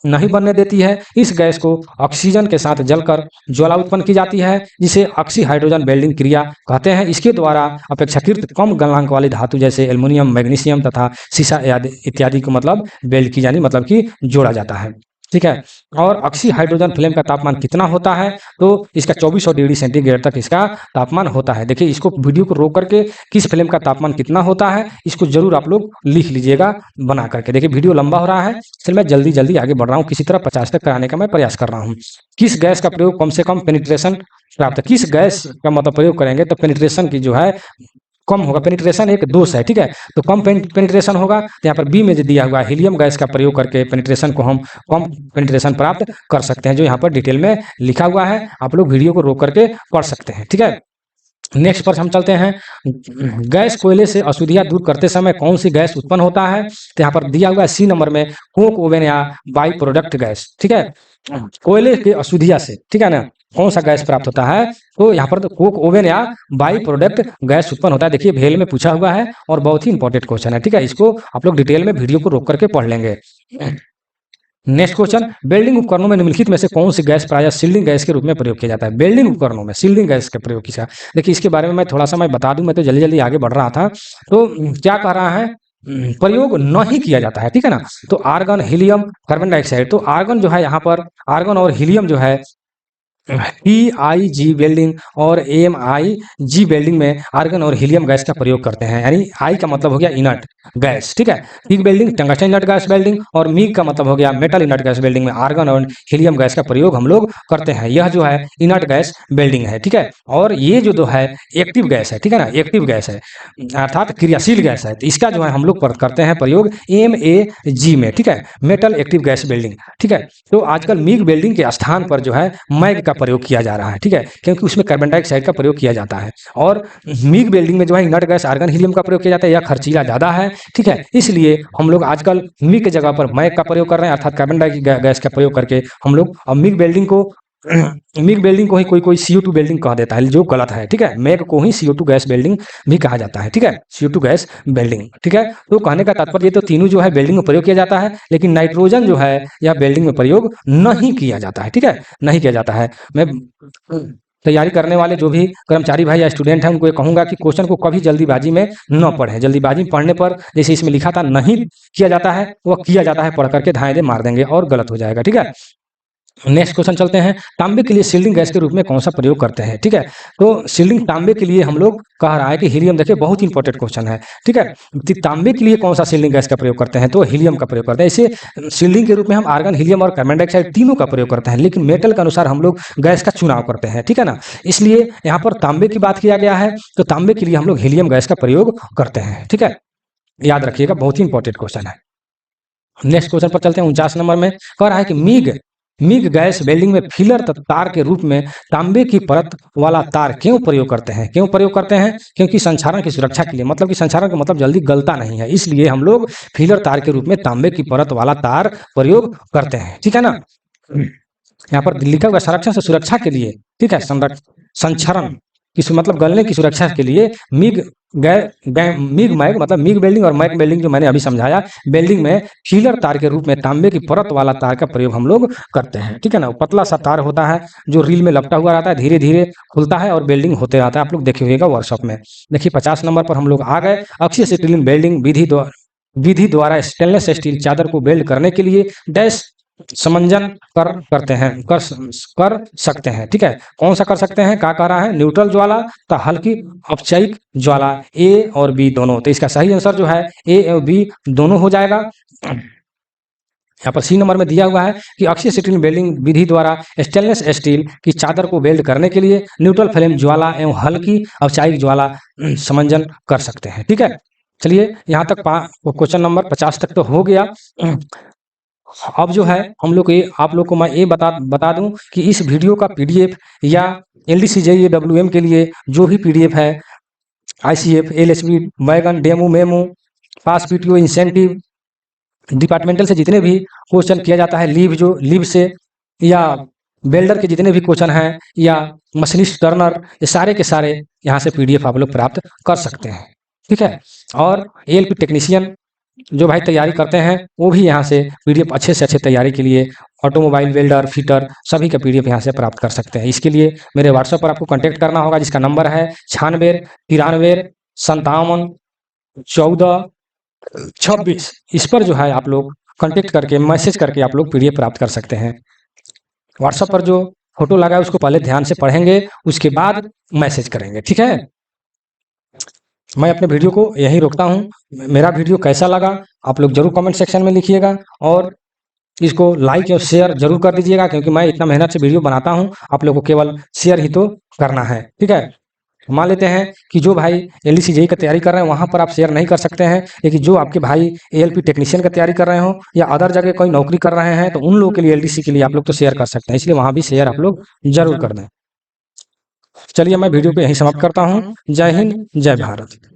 नहीं बनने देती है। इस गैस को ऑक्सीजन के साथ जलकर ज्वाला उत्पन्न की जाती है, जिसे ऑक्सी हाइड्रोजन वेल्डिंग क्रिया कहते हैं। इसके द्वारा अपेक्षाकृत कम गलनांक वाली धातु जैसे एल्युमिनियम, मैग्नीशियम तथा सीसा इत्यादि को मतलब वेल्ड की जानी मतलब कि जोड़ा जाता है, ठीक है। और ऑक्सी हाइड्रोजन फ्लेम का तापमान कितना होता है, तो इसका 2400 डिग्री सेंटीग्रेड तक इसका तापमान होता है। देखिए इसको वीडियो को रोक करके किस फ्लेम का तापमान कितना होता है इसको जरूर आप लोग लिख लीजिएगा बना करके। देखिए वीडियो लंबा हो रहा है, इसलिए मैं जल्दी जल्दी आगे बढ़ रहा हूँ, किसी तरह 50 तक कराने का मैं प्रयास कर रहा हूँ। किस गैस का प्रयोग कम से कम पेनिट्रेशन प्राप्त, किस गैस का मतलब प्रयोग करेंगे तो पेनिट्रेशन की जो है कम होगा, पेनिट्रेशन एक दोष है, ठीक है। तो कम पेनिट्रेशन होगा, तो यहाँ पर बी में जो दिया हुआ हीलियम गैस का प्रयोग करके पेनिट्रेशन को हम कम पेनिट्रेशन प्राप्त कर सकते हैं, जो यहाँ पर डिटेल में लिखा हुआ है, आप लोग वीडियो को रोक करके पढ़ सकते हैं, ठीक है। नेक्स्ट पर हम चलते हैं, गैस कोयले से अशुद्धियां दूर करते समय कौन सी गैस उत्पन्न होता है, तो यहाँ पर दिया हुआ है सी नंबर में कोक ओवन या बाई प्रोडक्ट गैस, ठीक है। कोयले के अशुद्धियां से, ठीक है ना, कौन सा गैस प्राप्त होता है, तो यहाँ पर तो कोक ओवन या बाई प्रोडक्ट गैस उत्पन्न होता है। देखिए भेल में पूछा हुआ है और बहुत ही इंपॉर्टेंट क्वेश्चन है, ठीक है। इसको आप लोग डिटेल में वीडियो को रोक करके पढ़ लेंगे। नेक्स्ट क्वेश्चन, वेल्डिंग उपकरणों में निम्नलिखित में से कौन सी गैस प्रायः सील्डिंग गैस के रूप में प्रयोग किया जाता है। वेल्डिंग उपकरणों में सील्डिंग गैस का प्रयोग किया, देखिए इसके बारे में मैं थोड़ा सा मैं बता दूं, मैं तो जल्दी जल्दी आगे बढ़ रहा था। तो क्या कह रहा है, प्रयोग नहीं किया जाता है, ठीक है ना। तो आर्गन, हीलियम, कार्बन डाइऑक्साइड, तो आर्गन जो है यहाँ पर आर्गन और हीलियम जो है PIG वेल्डिंग और AMIG वेल्डिंग में आर्गन और हीलियम गैस का प्रयोग करते हैं, यानी आई का मतलब हो गया इनर्ट गैस, ठीक है। Pig welding tungsten inert gas welding और मिग का मतलब हो गया मेटल इनर्ट गैस वेल्डिंग में आर्गन और हीलियम गैस का प्रयोग हम लोग करते हैं। यह जो है इनर्ट गैस वेल्डिंग है, ठीक है। और ये जो है एक्टिव गैस है, ठीक है ना, एक्टिव गैस है अर्थात क्रियाशील गैस है, तो इसका जो है हम लोग करते हैं प्रयोग MAG में, ठीक है, मेटल एक्टिव गैस वेल्डिंग, ठीक है। तो आजकल मिग वेल्डिंग के स्थान पर जो है मैग का प्रयोग किया जा रहा है, ठीक है, क्योंकि उसमें कार्बन डाइऑक्साइड का प्रयोग किया जाता है। और मिग वेल्डिंग में जो है इनर्ट गैस आर्गन हीलियम का प्रयोग किया जाता है, यह खर्चीला ज्यादा है, ठीक है। इसलिए हम लोग आजकल मिग की जगह पर मैग का प्रयोग कर रहे हैं, अर्थात कार्बन डाइऑक्साइड गैस का प्रयोग करके हम लोग अब मिग वेल्डिंग को ही कोई CO2 वेल्डिंग कह देता है, जो गलत है, ठीक है। मैग को ही CO2 गैस वेल्डिंग भी कहा जाता है, ठीक है, CO2 गैस वेल्डिंग, ठीक है। तो कहने का तात्पर्य तो तीनों जो है वेल्डिंग में प्रयोग किया जाता है, लेकिन नाइट्रोजन जो है यह वेल्डिंग में प्रयोग नहीं किया जाता है, ठीक है, नहीं किया जाता है। मैं तैयारी करने वाले जो भी कर्मचारी भाई या स्टूडेंट हैं उनको ये कहूंगा कि क्वेश्चन को कभी जल्दीबाजी में न पढ़ें। जल्दीबाजी में पढ़ने पर जैसे इसमें लिखा था नहीं किया जाता है, वह किया जाता है, पढ़ करके धाए दे मार देंगे और गलत हो जाएगा, ठीक है। नेक्स्ट क्वेश्चन चलते हैं, तांबे के लिए सील्डिंग गैस के रूप में कौन सा प्रयोग करते हैं, ठीक है। तो सील्डिंग तांबे के लिए हम लोग कह रहा है कि हीलियम, देखिए बहुत इंपॉर्टेंट क्वेश्चन है, ठीक है। तांबे के लिए कौन सा सील्डिंग गैस का प्रयोग करते हैं, तो हीलियम का प्रयोग करते हैं। इसे सील्डिंग के रूप में हम आर्गन, हीलियम और कार्बन डाइऑक्साइड तीनों का प्रयोग करते हैं, लेकिन मेटल के अनुसार हम लोग गैस का चुनाव करते हैं, ठीक है ना। इसलिए यहाँ पर तांबे की बात किया गया है, तो तांबे के लिए हम लोग हीलियम गैस का प्रयोग करते हैं, ठीक है। याद रखिएगा, बहुत ही इंपॉर्टेंट क्वेश्चन है। नेक्स्ट क्वेश्चन पर चलते हैं। 49 नंबर में कह रहा है कि मिग गैस वेल्डिंग में फिलर तार के रूप में तांबे की परत वाला तार क्यों प्रयोग करते हैं? क्यों प्रयोग करते हैं? क्योंकि संक्षारण की सुरक्षा के लिए, मतलब कि संक्षारण का मतलब जल्दी गलता नहीं है, इसलिए हम लोग फिलर तार के रूप में तांबे की परत वाला तार प्रयोग करते हैं। ठीक है ना, यहाँ पर लिखा हुआ संरक्षण से सुरक्षा के लिए, ठीक है, संक्षारण की मतलब गलने की सुरक्षा के लिए मिग वेल्डिंग और मैग वेल्डिंग जो मैंने अभी समझाया, वेल्डिंग में फीलर तार के रूप में तांबे की परत वाला तार का प्रयोग हम लोग करते हैं। ठीक है ना, पतला सा तार होता है जो रील में लपटा हुआ रहता है, धीरे धीरे खुलता है और वेल्डिंग होते रहता है। आप लोग देखे हुएगा वर्कशॉप में। देखिए 50 नंबर पर हम लोग आ गए। अक्षीय स्टील वेल्डिंग विधि द्वारा स्टेनलेस स्टील चादर को वेल्ड करने के लिए डैश समंजन कर सकते हैं। ठीक है, कौन सा कर सकते हैं? क्या कह रहा है? न्यूट्रल ज्वाला तो हल्की औपचारिक ज्वाला, ए और बी दोनों। तो इसका सही आंसर जो है ए और बी दोनों हो जाएगा। यहाँ पर सी नंबर में दिया हुआ है कि अक्षीय स्टील वेल्डिंग विधि द्वारा स्टेनलेस स्टील की चादर को वेल्ड करने के लिए न्यूट्रल फ्लेम ज्वाला एवं हल्की औपचारिक ज्वाला समंजन कर सकते हैं। ठीक है, चलिए यहाँ तक क्वेश्चन नंबर 50 तक तो हो गया। अब जो है हम लोग ये आप लोग को मैं ये बता दूं कि इस वीडियो का पीडीएफ या LDCJEE के लिए जो भी पीडीएफ है, ICF, LSB, बैगन, डेमो, मेमो, पास PTO, इंसेंटिव, डिपार्टमेंटल से जितने भी क्वेश्चन किया जाता है, लीव से या बेल्डर के जितने भी क्वेश्चन हैं या मशीनिस्ट टर्नर, ये सारे के सारे यहाँ से पीडीएफ आप लोग प्राप्त कर सकते हैं। ठीक है, और ALP टेक्नीशियन जो भाई तैयारी करते हैं वो भी यहाँ से पीडीएफ अच्छे से अच्छे तैयारी के लिए ऑटोमोबाइल वेल्डर, फिटर सभी का पीडीएफ यहाँ से प्राप्त कर सकते हैं। इसके लिए मेरे व्हाट्सएप पर आपको कांटेक्ट करना होगा, जिसका नंबर है 96 93 57 14 26। इस पर जो है आप लोग कांटेक्ट करके मैसेज करके आप लोग पीडीएफ प्राप्त कर सकते हैं। व्हाट्सएप पर जो फोटो लगा है उसको पहले ध्यान से पढ़ेंगे, उसके बाद मैसेज करेंगे। ठीक है, मैं अपने वीडियो को यहीं रोकता हूँ। मेरा वीडियो कैसा लगा आप लोग जरूर कमेंट सेक्शन में लिखिएगा और इसको लाइक और शेयर जरूर कर दीजिएगा, क्योंकि मैं इतना मेहनत से वीडियो बनाता हूँ, आप लोगों को केवल शेयर ही तो करना है। ठीक है, मान लेते हैं कि जो भाई LDCJEE का तैयारी कर रहे हैं वहां पर आप शेयर नहीं कर सकते हैं, लेकिन जो आपके भाई ALP टेक्नीशियन का तैयारी कर रहे हो या अदर जगह कोई नौकरी कर रहे हैं तो उन लोगों के लिए LDC के लिए आप लोग तो शेयर कर सकते हैं, इसलिए वहां भी शेयर आप लोग जरूर कर दें। चलिए मैं वीडियो को यहीं समाप्त करता हूँ। जय हिंद, जय भारत।